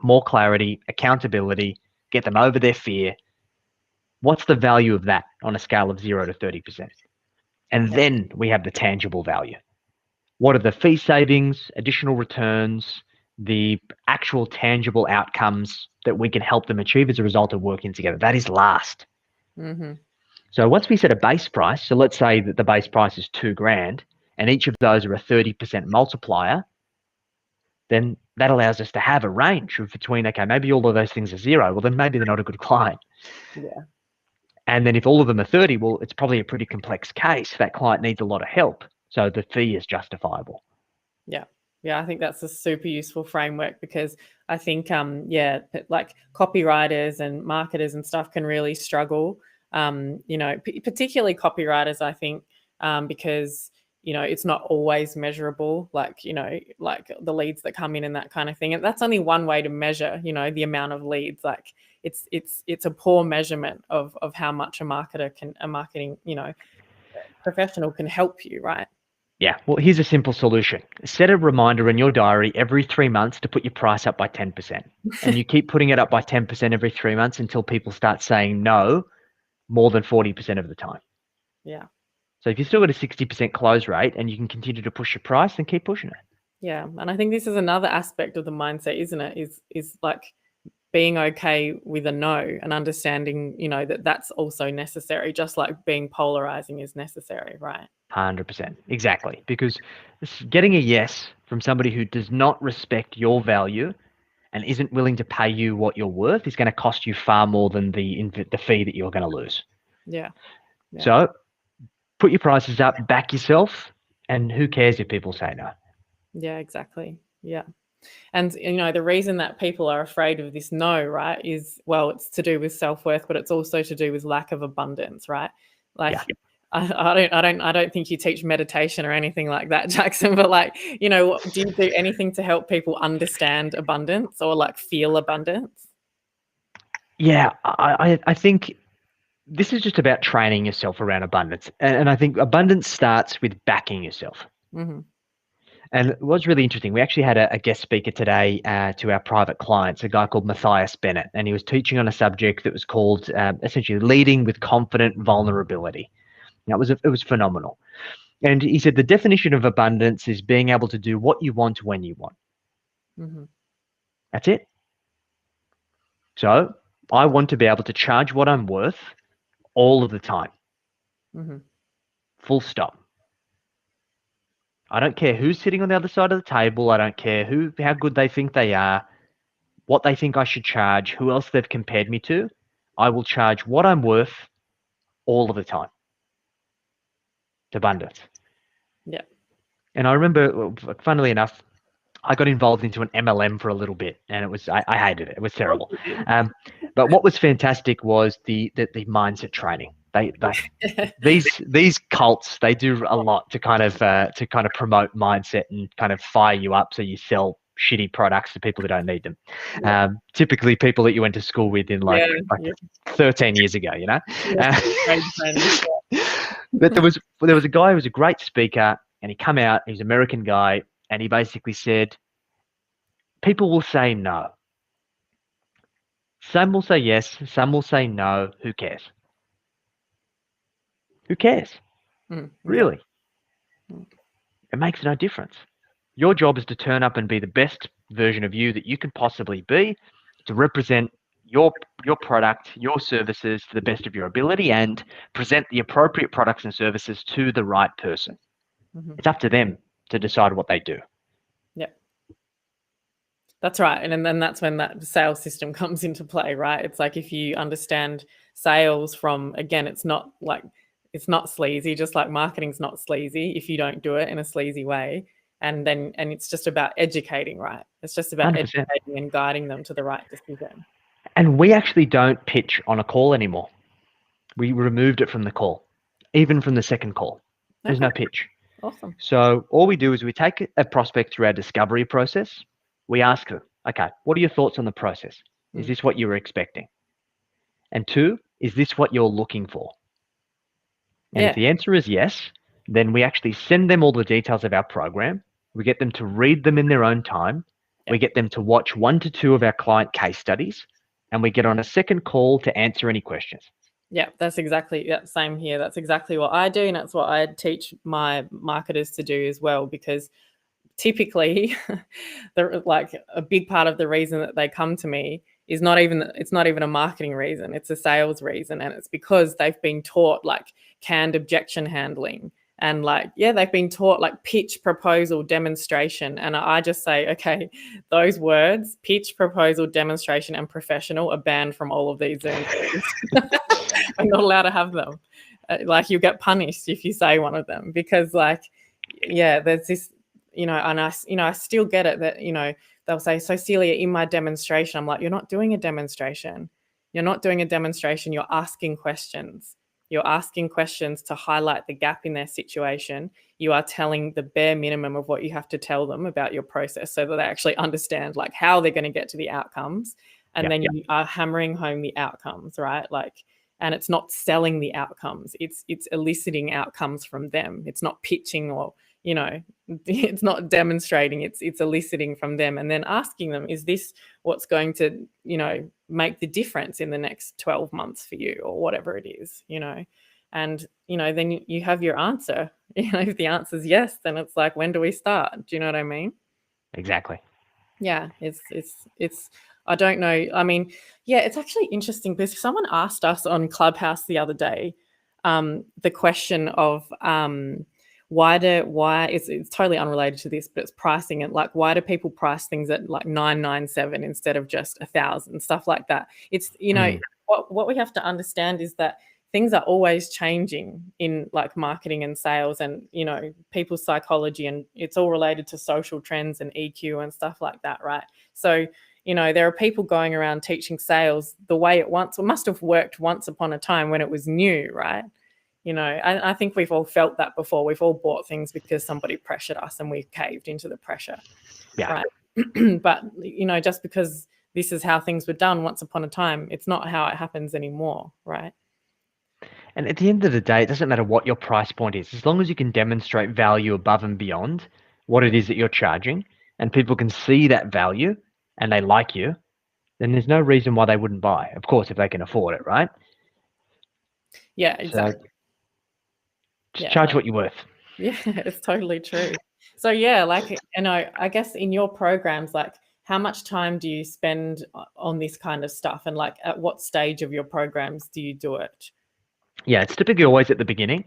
[SPEAKER 1] more clarity, accountability, get them over their fear. What's the value of that on a scale of 0 to 30%? And then we have the tangible value. What are the fee savings, additional returns, the actual tangible outcomes that we can help them achieve as a result of working together? That is last. So once we set a base price, so let's say that the base price is $2,000, and each of those are a 30% multiplier, then that allows us to have a range of between, okay, maybe all of those things are 0. Well, then maybe they're not a good client.
[SPEAKER 2] Yeah.
[SPEAKER 1] And then if all of them are 30, well, it's probably a pretty complex case. That client needs a lot of help. So the fee is justifiable.
[SPEAKER 2] Yeah. Yeah, I think that's a super useful framework, because I think, like copywriters and marketers and stuff can really struggle, particularly copywriters, I think, because, it's not always measurable, like the leads that come in and that kind of thing. And that's only one way to measure, the amount of leads. Like it's a poor measurement of how much a marketing, professional can help you, right?
[SPEAKER 1] Yeah, well, here's a simple solution. Set a reminder in your diary every 3 months to put your price up by 10%. And you keep putting it up by 10% every 3 months until people start saying no more than 40% of the time.
[SPEAKER 2] Yeah.
[SPEAKER 1] So if you've still got a 60% close rate and you can continue to push your price, then keep pushing it.
[SPEAKER 2] Yeah. And I think this is another aspect of the mindset, isn't it? Is like being okay with a no, and understanding, that's also necessary, just like being polarizing is necessary, right?
[SPEAKER 1] 100%. Exactly. Because getting a yes from somebody who does not respect your value and isn't willing to pay you what you're worth is going to cost you far more than the fee that you're going to lose.
[SPEAKER 2] Yeah.
[SPEAKER 1] So put your prices up, back yourself, and who cares if people say no?
[SPEAKER 2] Yeah, exactly. Yeah. And, the reason that people are afraid of this no, right, is, well, it's to do with self-worth, but it's also to do with lack of abundance, right? Like,
[SPEAKER 1] Yeah.
[SPEAKER 2] I don't think you teach meditation or anything like that, Jackson, but like, do you do anything to help people understand abundance or like feel abundance?
[SPEAKER 1] Yeah, I think this is just about training yourself around abundance. And I think abundance starts with backing yourself.
[SPEAKER 2] Mm-hmm.
[SPEAKER 1] And it was really interesting. We actually had a guest speaker today to our private clients, a guy called Matthias Bennett, and he was teaching on a subject that was called essentially leading with confident vulnerability. Now, it was phenomenal. And he said the definition of abundance is being able to do what you want when you want.
[SPEAKER 2] Mm-hmm.
[SPEAKER 1] That's it. So I want to be able to charge what I'm worth all of the time.
[SPEAKER 2] Mm-hmm.
[SPEAKER 1] Full stop. I don't care who's sitting on the other side of the table. I don't care how good they think they are, what they think I should charge, who else they've compared me to. I will charge what I'm worth all of the time. It's abundance.
[SPEAKER 2] Yeah.
[SPEAKER 1] And I remember, funnily enough, I got involved into an MLM for a little bit, and I hated it. It was terrible. But what was fantastic was the mindset training. These cults, they do a lot to kind of promote mindset and kind of fire you up so you sell shitty products to people who don't need them.
[SPEAKER 2] Yeah.
[SPEAKER 1] Typically people that you went to school with in like 13 years ago, But there was a guy who was a great speaker, and he come out, he's an American guy, and he basically said, people will say no. Some will say yes, some will say no. Who cares? Who cares? Really? It makes no difference. Your job is to turn up and be the best version of you that you can possibly be, to represent your product, your services to the best of your ability, and present the appropriate products and services to the right person. It's up to them to decide what they do.
[SPEAKER 2] Yeah. That's right. And then that's when that sales system comes into play, right? It's like, if you understand sales from, again, it's not sleazy, just like marketing's not sleazy if you don't do it in a sleazy way. And it's just about educating, right? It's just about
[SPEAKER 1] 100%.
[SPEAKER 2] educating and guiding them to the right decision.
[SPEAKER 1] And we actually don't pitch on a call anymore. We removed it from the call, even from the second call. There's no pitch.
[SPEAKER 2] Awesome.
[SPEAKER 1] So all we do is we take a prospect through our discovery process. We ask them, okay, what are your thoughts on the process? Is this what you were expecting? And 2, is this what you're looking for? And if the answer is yes, then we actually send them all the details of our program. We get them to read them in their own time. We get them to watch 1 to 2 of our client case studies, and we get on a second call to answer any questions.
[SPEAKER 2] Yeah, that's exactly, same here. That's exactly what I do, and that's what I teach my marketers to do as well, because typically a big part of the reason that they come to me is not even a marketing reason, it's a sales reason. And it's because they've been taught like canned objection handling, And like, yeah, they've been taught like pitch, proposal, demonstration. And I just say, okay, those words, pitch, proposal, demonstration, and professional, are banned from all of these Zoom calls. We're not allowed to have them. Like, you get punished if you say one of them, because like, yeah, there's this, and I still get it that, they'll say, so Celia, in my demonstration, I'm like, you're not doing a demonstration. You're not doing a demonstration. You're asking questions. You're asking questions to highlight the gap in their situation. You are telling the bare minimum of what you have to tell them about your process so that they actually understand like how they're going to get to the outcomes. And then you are hammering home the outcomes, right? Like, and it's not selling the outcomes. It's eliciting outcomes from them. It's not pitching or, it's not demonstrating. It's eliciting from them, and then asking them, is this what's going to, make the difference in the next 12 months for you, or whatever it is, and, then you have your answer. If the answer is yes, then it's like, when do we start? Do you know what I mean?
[SPEAKER 1] Exactly.
[SPEAKER 2] Yeah, it's I don't know. I mean, yeah, it's actually interesting because someone asked us on Clubhouse the other day, the question of why it's totally unrelated to this, but it's pricing, and like, why do people price things at like 997 instead of just 1,000, stuff like that? It's, what we have to understand is that things are always changing in like marketing and sales and, people's psychology, and it's all related to social trends and EQ and stuff like that, right? So, there are people going around teaching sales the way it must have worked once upon a time when it was new, right? I think we've all felt that before. We've all bought things because somebody pressured us and we caved into the pressure, right? But, just because this is how things were done once upon a time, it's not how it happens anymore, right?
[SPEAKER 1] And at the end of the day, it doesn't matter what your price point is. As long as you can demonstrate value above and beyond what it is that you're charging, and people can see that value and they like you, then there's no reason why they wouldn't buy. Of course, if they can afford it, right?
[SPEAKER 2] Yeah, exactly.
[SPEAKER 1] So charge what you're worth.
[SPEAKER 2] Yeah, it's totally true. So yeah, like, I guess in your programs, like, how much time do you spend on this kind of stuff, and like, at what stage of your programs do you do it?
[SPEAKER 1] Yeah, it's typically always at the beginning,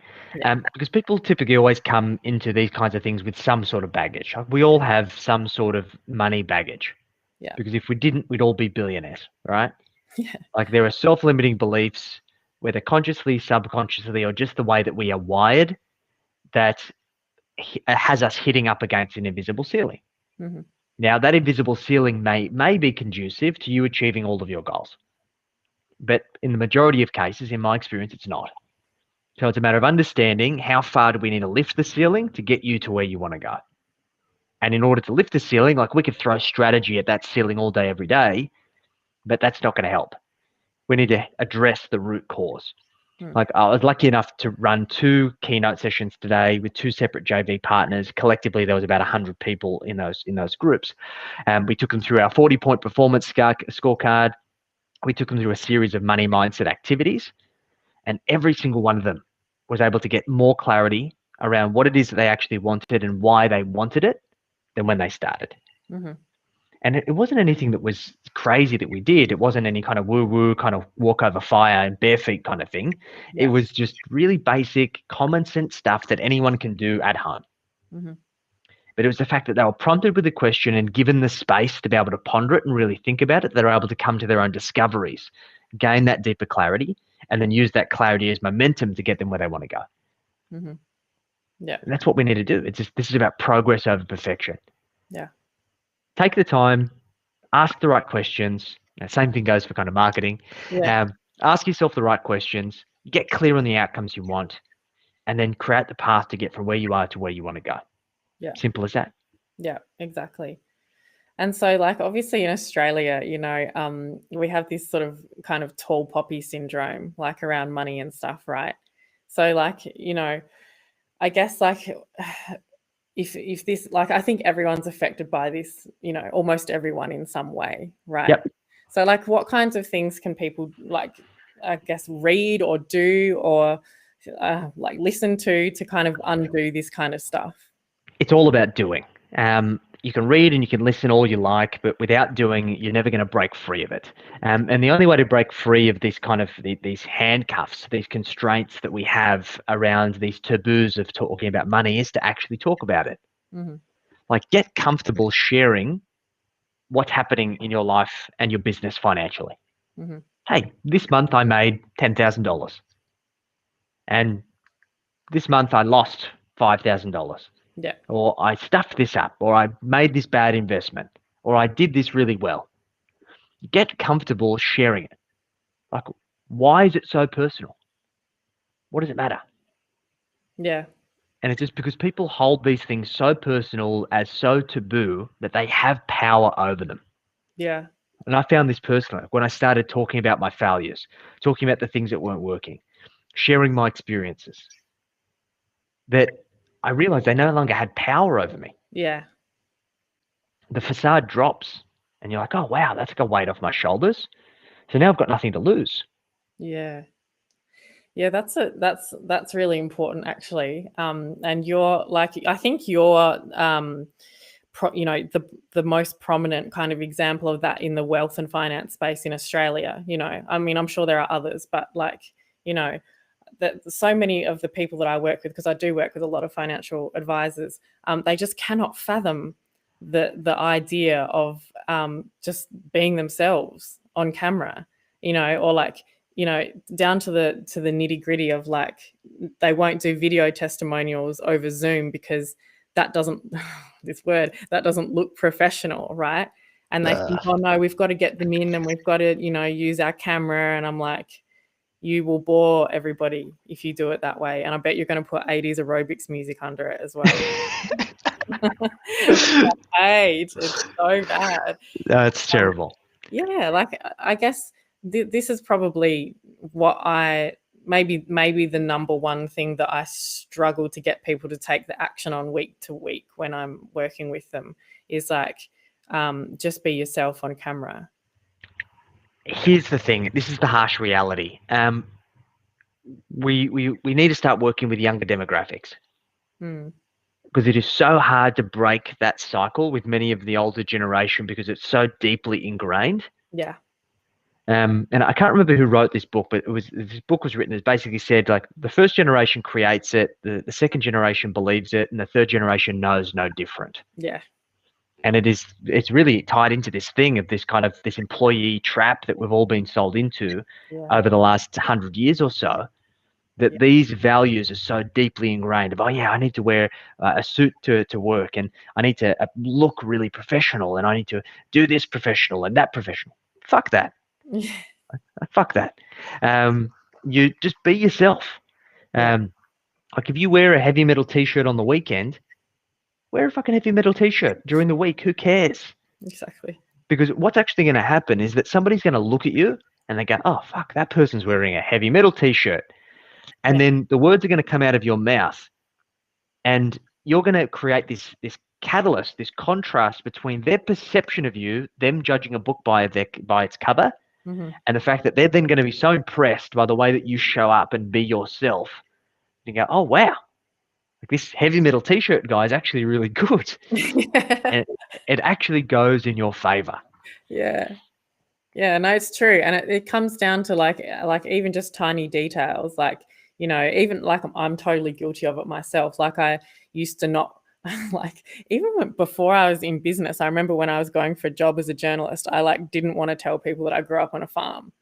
[SPEAKER 1] because people typically always come into these kinds of things with some sort of baggage. We all have some sort of money baggage.
[SPEAKER 2] Yeah.
[SPEAKER 1] Because if we didn't, we'd all be billionaires, right?
[SPEAKER 2] Yeah.
[SPEAKER 1] Like, there are self-limiting beliefs, whether consciously, subconsciously, or just the way that we are wired, that has us hitting up against an invisible ceiling.
[SPEAKER 2] Mm-hmm.
[SPEAKER 1] Now, that invisible ceiling may be conducive to you achieving all of your goals. But in the majority of cases, in my experience, it's not. So it's a matter of understanding how far do we need to lift the ceiling to get you to where you want to go. And in order to lift the ceiling, like, we could throw strategy at that ceiling all day, every day, but that's not going to help. We need to address the root cause. Like, I was lucky enough to run 2 keynote sessions today with 2 separate JV partners. Collectively, there was about 100 people in those groups. We took them through our 40-point performance scorecard. We took them through a series of money mindset activities, and every single one of them was able to get more clarity around what it is that they actually wanted and why they wanted it than when they started.
[SPEAKER 2] Mm-hmm.
[SPEAKER 1] And it wasn't anything that was crazy that we did. It wasn't any kind of woo-woo kind of walk over fire and bare feet kind of thing. Yeah. It was just really basic, common sense stuff that anyone can do at home.
[SPEAKER 2] Mm-hmm.
[SPEAKER 1] But it was the fact that they were prompted with a question and given the space to be able to ponder it and really think about it, they're able to come to their own discoveries, gain that deeper clarity, and then use that clarity as momentum to get them where they want to go.
[SPEAKER 2] Mm-hmm. Yeah.
[SPEAKER 1] And that's what we need to do. This is about progress over perfection.
[SPEAKER 2] Yeah.
[SPEAKER 1] Take the time, ask the right questions. Same thing goes for kind of marketing.
[SPEAKER 2] Yeah.
[SPEAKER 1] Ask yourself the right questions, get clear on the outcomes you want, and then create the path to get from where you are to where you want to go.
[SPEAKER 2] Yeah.
[SPEAKER 1] Simple as that.
[SPEAKER 2] Yeah, exactly. And so, like, obviously in Australia, we have this sort of kind of tall poppy syndrome, like, around money and stuff, right? So, like, I guess, like, if this, like, I think everyone's affected by this, almost everyone in some way, right?
[SPEAKER 1] Yep.
[SPEAKER 2] So, like, what kinds of things can people, like, I guess, read or do or like listen to kind of undo this kind of stuff?
[SPEAKER 1] It's all about doing. you can read and you can listen all you like, but without doing, you're never going to break free of it. And the only way to break free of this kind of these handcuffs, these constraints that we have around these taboos of talking about money is to actually talk about it.
[SPEAKER 2] Mm-hmm.
[SPEAKER 1] Like, get comfortable sharing what's happening in your life and your business financially.
[SPEAKER 2] Mm-hmm.
[SPEAKER 1] Hey, this month I made $10,000, and this month I lost $5,000.
[SPEAKER 2] Yeah.
[SPEAKER 1] Or I stuffed this up, or I made this bad investment, or I did this really well. Get comfortable sharing it. Like, why is it so personal? What does it matter?
[SPEAKER 2] Yeah.
[SPEAKER 1] And it's just because people hold these things so personal as so taboo that they have power over them.
[SPEAKER 2] Yeah.
[SPEAKER 1] And I found this personally when I started talking about my failures, talking about the things that weren't working, sharing my experiences, that I realized they no longer had power over me.
[SPEAKER 2] Yeah.
[SPEAKER 1] The facade drops, and you're like, oh, wow, that's like a weight off my shoulders. So now I've got nothing to lose.
[SPEAKER 2] Yeah. Yeah, that's really important actually. And you're like, I think you're the most prominent kind of example of that in the wealth and finance space in Australia. I mean, I'm sure there are others, but like, that so many of the people that I work with, because I do work with a lot of financial advisors, they just cannot fathom the idea of just being themselves on camera, or like, down to the nitty gritty of like, they won't do video testimonials over Zoom because that doesn't that doesn't look professional, right? And they think, oh no, we've got to get them in and we've got to, use our camera. And I'm like, you will bore everybody if you do it that way. And I bet you're going to put 80s aerobics music under it as well. It's so bad.
[SPEAKER 1] It's terrible.
[SPEAKER 2] Yeah, like I guess this is probably what maybe the number one thing that I struggle to get people to take the action on week to week when I'm working with them is like, just be yourself on camera.
[SPEAKER 1] Here's the thing. This is the harsh reality. We need to start working with younger demographics because it is so hard to break that cycle with many of the older generation because it's so deeply ingrained.
[SPEAKER 2] Yeah.
[SPEAKER 1] And I can't remember who wrote this book, but this book was written as basically said like the first generation creates it, the second generation believes it, and the third generation knows no different.
[SPEAKER 2] Yeah.
[SPEAKER 1] And it's really tied into this thing of this kind of this employee trap that we've all been sold into over the last 100 years or so, that these values are so deeply ingrained of, oh yeah, I need to wear a suit to work, and I need to look really professional, and I need to do this professional and that professional. Fuck that. Fuck that. You just be yourself. Like if you wear a heavy metal t-shirt on the weekend, wear a fucking heavy metal t-shirt during the week. Who cares?
[SPEAKER 2] Exactly.
[SPEAKER 1] Because what's actually going to happen is that somebody's going to look at you and they go, oh, fuck, that person's wearing a heavy metal t-shirt. And then the words are going to come out of your mouth and you're going to create this catalyst, this contrast between their perception of you, them judging a book by its cover, and the fact that they're then going to be so impressed by the way that you show up and be yourself. You go, oh, wow. Like this heavy metal t-shirt guy is actually really good. And it actually goes in your favor.
[SPEAKER 2] Yeah. Yeah, no, it's true. And it comes down to like even just tiny details, like, even like I'm totally guilty of it myself. Like I used to not like, even before I was in business, I remember when I was going for a job as a journalist, I like didn't want to tell people that I grew up on a farm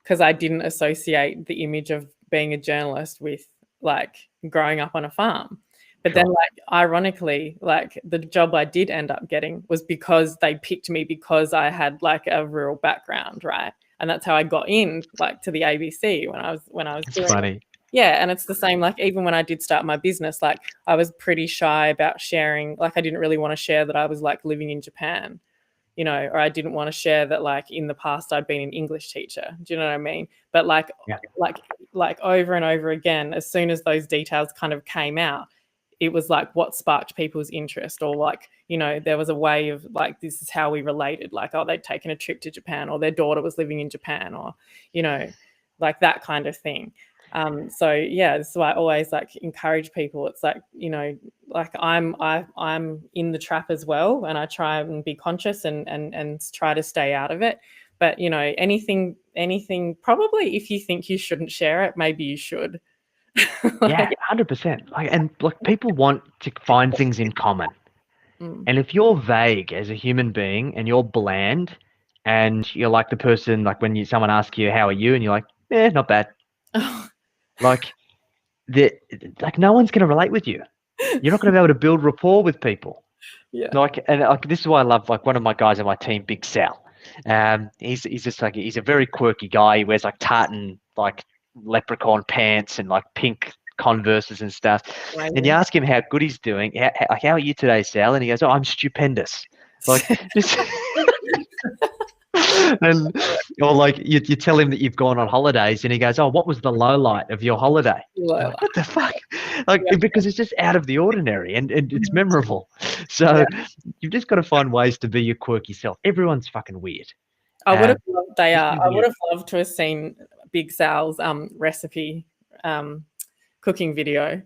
[SPEAKER 2] because I didn't associate the image of being a journalist with like growing up on a farm. But then, like, ironically, like the job I did end up getting was because they picked me because I had like a rural background, right? And that's how I got in, like, to the ABC when I was
[SPEAKER 1] It's
[SPEAKER 2] doing
[SPEAKER 1] funny.
[SPEAKER 2] it. Yeah, and it's the same. Like, even when I did start my business, like, I was pretty shy about sharing. Like, I didn't really want to share that I was like living in Japan, or I didn't want to share that like in the past I'd been an English teacher. Do you know what I mean? But like over and over again, as soon as those details kind of came out, it was like what sparked people's interest, or like, there was a way of like, this is how we related, like, oh, they'd taken a trip to Japan, or their daughter was living in Japan, or, like that kind of thing. So yeah, that's why I always like encourage people. It's like, you know, like I'm in the trap as well, and I try and be conscious and try to stay out of it. But you know, anything, probably if you think you shouldn't share it, maybe you should.
[SPEAKER 1] Yeah, 100%. Like, and like people want to find things in common. And if you're vague as a human being and you're bland and you're like the person, like when someone asks you, how are you? And you're like, not bad. Like the like no one's going to relate with you. You're not going to be able to build rapport with people.
[SPEAKER 2] Yeah.
[SPEAKER 1] Like, and like this is why I love like one of my guys on my team, Big Sal. He's just like he's a very quirky guy. He wears like tartan like leprechaun pants and like pink Converses and stuff.
[SPEAKER 2] Right.
[SPEAKER 1] And you ask him how good he's doing. How are you today, Sal? And he goes, "Oh, I'm stupendous." Like just. And or like you tell him that you've gone on holidays and he goes, "Oh, what was the low light of your holiday?" Like, what the fuck? Like because it's just out of the ordinary and it's memorable. So you've just got to find ways to be your quirky self. Everyone's fucking weird.
[SPEAKER 2] I would have loved,
[SPEAKER 1] just be
[SPEAKER 2] I would
[SPEAKER 1] weird.
[SPEAKER 2] have loved to have seen Big Sal's recipe cooking video.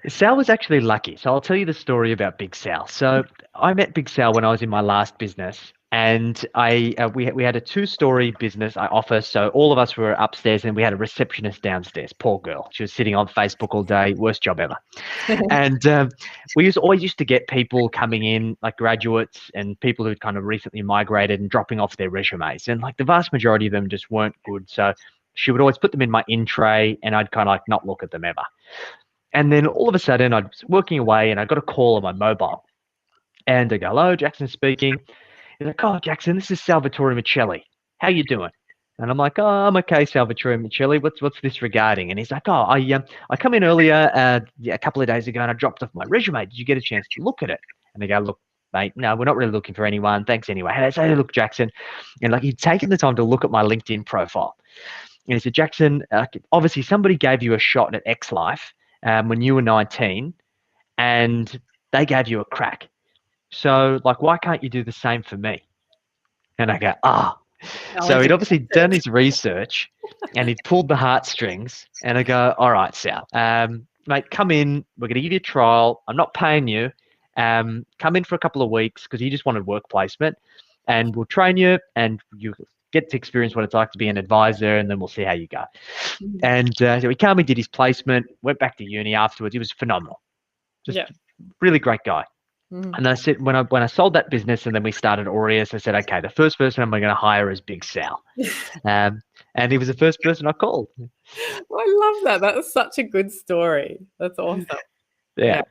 [SPEAKER 1] Sal was actually lucky. So I'll tell you the story about Big Sal. So I met Big Sal when I was in my last business, and we had a 2-story business office. So all of us were upstairs, and we had a receptionist downstairs. Poor girl. She was sitting on Facebook all day. Worst job ever. And we always used to get people coming in, like graduates and people who'd kind of recently migrated and dropping off their resumes. And like the vast majority of them just weren't good. So she would always put them in my in tray, and I'd kind of like not look at them ever. And then all of a sudden, I was working away and I got a call on my mobile. And I go, "Hello, Jackson speaking." He's like, "Oh, Jackson, this is Salvatore Michelli. How you doing?" And I'm like, "Oh, I'm okay, Salvatore Michelli. What's this regarding?" And he's like, "Oh, I come in earlier a couple of days ago and I dropped off my resume. Did you get a chance to look at it?" And I go, "Look, mate, no, we're not really looking for anyone. Thanks anyway." And I say, "Look, Jackson," and like he'd taken the time to look at my LinkedIn profile. And he said, "Jackson, obviously somebody gave you a shot at X Life when you were 19, and they gave you a crack. So, like, why can't you do the same for me?" And I go, "Ah." So he'd obviously done his research, and he'd pulled the heartstrings. And I go, "All right, Sal, mate, come in. We're going to give you a trial. I'm not paying you. Come in for a couple of weeks because he just wanted work placement, and we'll train you, and you get to experience what it's like to be an advisor, and then we'll see how you go." And so he came, he did his placement, went back to uni afterwards. He was phenomenal, just really great guy. And I said, when I sold that business and then we started Aureus, I said, "Okay, the first person I'm going to hire is Big Sal." And he was the first person I called.
[SPEAKER 2] Well, I love that. That was such a good story. That's awesome.
[SPEAKER 1] Yeah.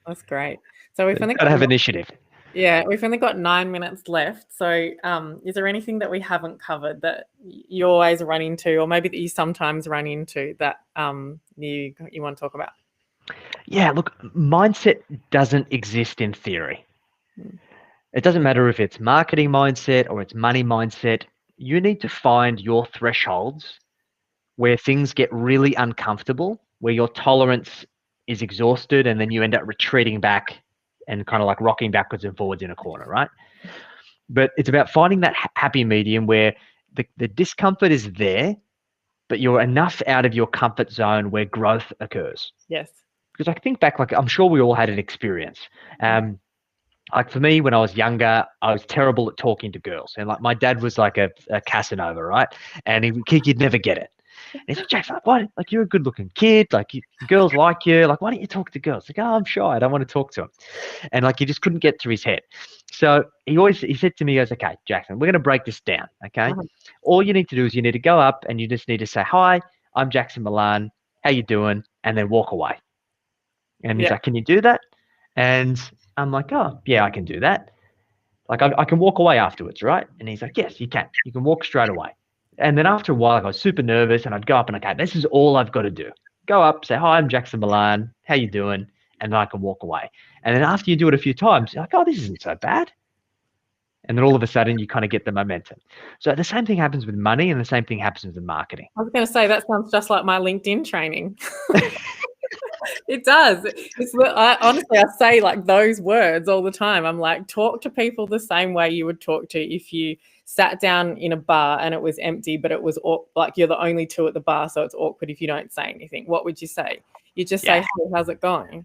[SPEAKER 2] That's great. So we've only
[SPEAKER 1] got to have initiative.
[SPEAKER 2] Yeah, we've only got 9 minutes left. So is there anything that we haven't covered that you always run into, or maybe that you sometimes run into that you want to talk about?
[SPEAKER 1] Yeah, look, mindset doesn't exist in theory. It doesn't matter if it's marketing mindset or it's money mindset. You need to find your thresholds where things get really uncomfortable, where your tolerance is exhausted, and then you end up retreating back and kind of like rocking backwards and forwards in a corner, right? But it's about finding that happy medium where the discomfort is there, but you're enough out of your comfort zone where growth occurs.
[SPEAKER 2] Yes.
[SPEAKER 1] Because I think back, like I'm sure we all had an experience. Like for me, when I was younger, I was terrible at talking to girls. And like my dad was like a Casanova, right? And he'd never get it. And he's like, "Jackson, like, why? Like you're a good-looking kid. Like girls like you. Like why don't you talk to girls?" Like, "Oh, I'm shy. I don't want to talk to them." And like he just couldn't get through his head. So he said to me, he goes, "Okay, Jackson, we're going to break this down. Okay, all you need to do is you need to go up and you just need to say, 'Hi, I'm Jackson Milan. How you doing?' And then walk away." And he's like, "Can you do that?" And I'm like, "Oh, yeah, I can do that. Like, I can walk away afterwards, right?" And he's like, "Yes, you can. You can walk straight away." And then after a while, I was super nervous, and I'd go up and, "Okay, this is all I've got to do. Go up, say, 'Hi, I'm Jackson Milan. How you doing?' And then I can walk away." And then after you do it a few times, you're like, "Oh, this isn't so bad." And then all of a sudden, you kind of get the momentum. So the same thing happens with money, and the same thing happens with marketing.
[SPEAKER 2] I was going to say, that sounds just like my LinkedIn training. It does. Honestly, I say like those words all the time. I'm like, talk to people the same way you would talk to if you sat down in a bar and it was empty, but it was like you're the only two at the bar, so it's awkward if you don't say anything, what would you say? You just say,
[SPEAKER 1] Yeah.
[SPEAKER 2] hey, how's it going?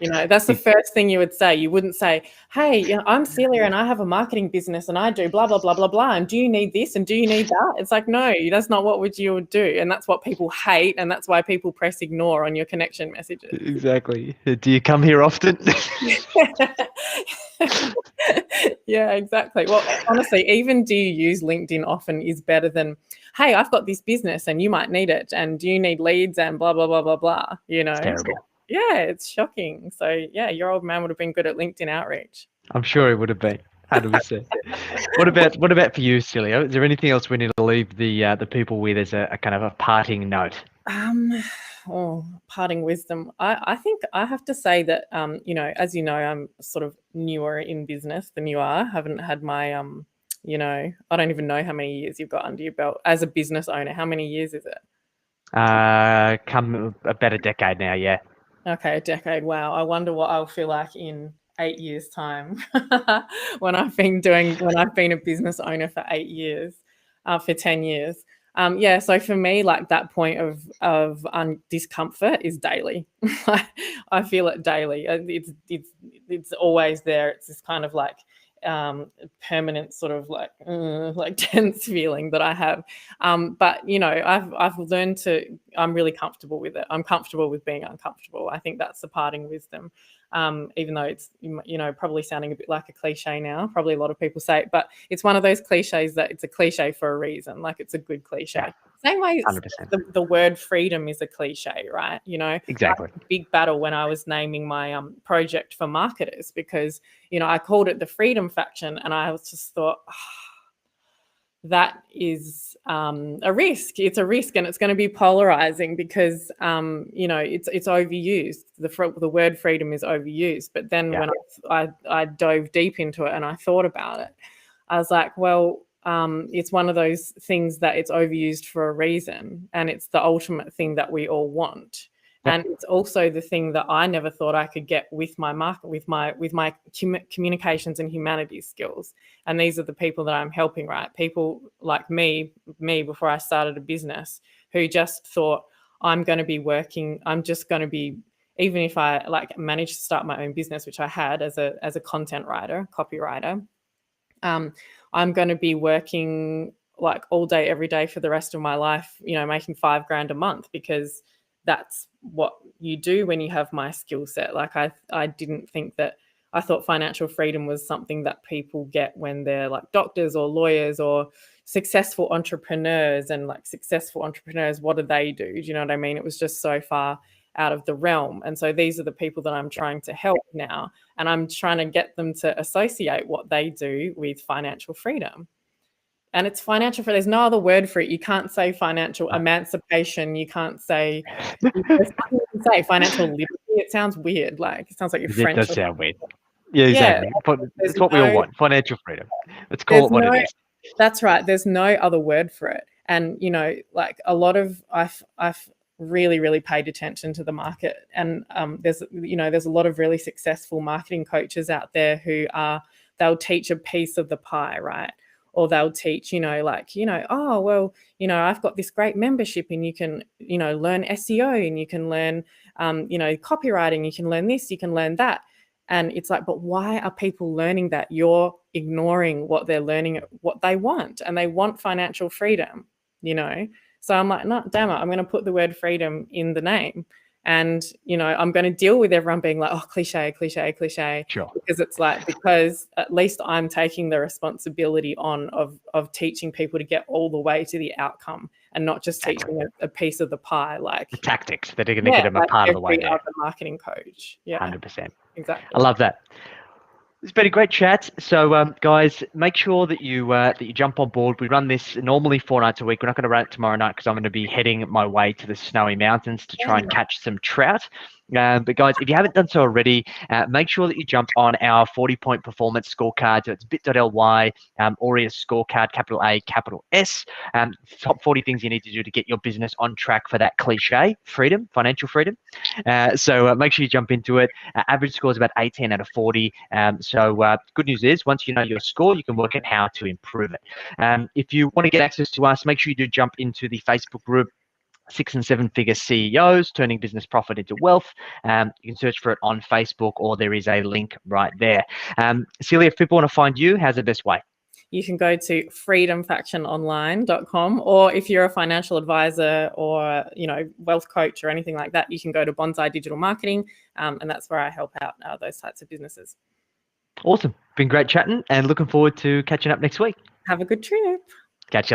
[SPEAKER 2] That's the first thing you would say. You wouldn't say, hey, I'm Celia and I have a marketing business and I do blah, blah, blah, blah, blah. And do you need this? And do you need that? It's like, no, that's not what you would do. And that's what people hate. And that's why people press ignore on your connection messages.
[SPEAKER 1] Exactly. Do you come here often?
[SPEAKER 2] Yeah, exactly. Well, honestly, even do you use LinkedIn often is better than, hey, I've got this business and you might need it. And do you need leads and blah, blah, blah, blah, blah.
[SPEAKER 1] It's terrible.
[SPEAKER 2] Yeah, it's shocking. So yeah, your old man would have been good at LinkedIn outreach.
[SPEAKER 1] I'm sure he would have been. 100%. What about for you, Celia? Is there anything else we need to leave the people with as a kind of a parting note?
[SPEAKER 2] Parting wisdom. I think I have to say that as you know, I'm sort of newer in business than you are. Haven't had my I don't even know how many years you've got under your belt as a business owner. How many years is it?
[SPEAKER 1] Come about a decade now, yeah.
[SPEAKER 2] Okay, a decade. Wow. I wonder what I'll feel like in 8 years' time when I've been a business owner for 8 years, for 10 years. So for me, like that point of discomfort is daily. I feel it daily. It's always there. It's this kind of like permanent sort of like tense feeling that I have. But I've learned I'm really comfortable with it. I'm comfortable with being uncomfortable. I think that's the parting wisdom. Even though it's probably sounding a bit like a cliche now, probably a lot of people say it, but it's one of those cliches that it's a cliche for a reason. Like it's a good cliche. Yeah. Same way the word freedom is a cliche, right?
[SPEAKER 1] Exactly.
[SPEAKER 2] I had a big battle when I was naming my project for marketers because, I called it the Freedom Faction and I was just thought, that is a risk. It's a risk and it's going to be polarizing because, it's overused. The word freedom is overused. But then when I dove deep into it and I thought about it, I was like, well, it's one of those things that it's overused for a reason. And it's the ultimate thing that we all want. Yep. And it's also the thing that I never thought I could get with my market, with my communications and humanities skills. And these are the people that I'm helping, right? People like me before I started a business who just thought I'm just going to be, even if I managed to start my own business, which I had as a content writer, copywriter, I'm going to be working like all day, every day for the rest of my life, making $5,000 a month because that's what you do when you have my skill set. Like I didn't think that, I thought financial freedom was something that people get when they're like doctors or lawyers or successful entrepreneurs. And like successful entrepreneurs, what do they do? Do you know what I mean? It was just so far out of the realm. And so these are the people that I'm trying to help now. And I'm trying to get them to associate what they do with financial freedom. And it's financial freedom. There's no other word for it. You can't say financial emancipation. You can't say, financial liberty. It sounds weird. Like it sounds like you're French.
[SPEAKER 1] It does sound weird. Yeah, exactly. Yeah, it's what we all want. Financial freedom. Let's call it what it is.
[SPEAKER 2] That's right. There's no other word for it. And, like a lot of, I've really, really paid attention to the market. And there's a lot of really successful marketing coaches out there who they'll teach a piece of the pie, right? Or they'll teach, oh, well, I've got this great membership and you can, learn SEO and you can learn, copywriting, you can learn this, you can learn that. And it's like, but why are people learning that? You're ignoring what they're learning, what they want, and they want financial freedom, So I'm like, no, damn it, I'm going to put the word freedom in the name. And, I'm going to deal with everyone being like, oh, cliche.
[SPEAKER 1] Sure.
[SPEAKER 2] Because at least I'm taking the responsibility on of teaching people to get all the way to the outcome and not just teaching a piece of the pie, like
[SPEAKER 1] the tactics that are going to get them a part of the way there.
[SPEAKER 2] Every other marketing coach. Yeah.
[SPEAKER 1] 100%.
[SPEAKER 2] Exactly.
[SPEAKER 1] I love that. It's been a great chat. So, guys, make sure that you jump on board. We run this normally 4 nights a week. We're not going to run it tomorrow night because I'm going to be heading my way to the snowy mountains to try and catch some trout. But guys, if you haven't done so already, make sure that you jump on our 40-point performance scorecard. So it's bit.ly, Aureus scorecard, capital A, capital S. Top 40 things you need to do to get your business on track for that cliche, freedom, financial freedom. So make sure you jump into it. Average score is about 18 out of 40. So good news is, once you know your score, you can work out how to improve it. If you want to get access to us, make sure you do jump into the Facebook group, 6 and 7 figure CEOs turning business profit into wealth. You can search for it on Facebook, or there is a link right there. Celia, if people want to find you, how's the best way?
[SPEAKER 2] You can go to freedomfactiononline.com, or if you're a financial advisor or wealth coach or anything like that, you can go to Bonsai Digital Marketing, and that's where I help out those types of businesses.
[SPEAKER 1] Awesome. Been great chatting, and looking forward to catching up next week.
[SPEAKER 2] Have a good trip.
[SPEAKER 1] Catch you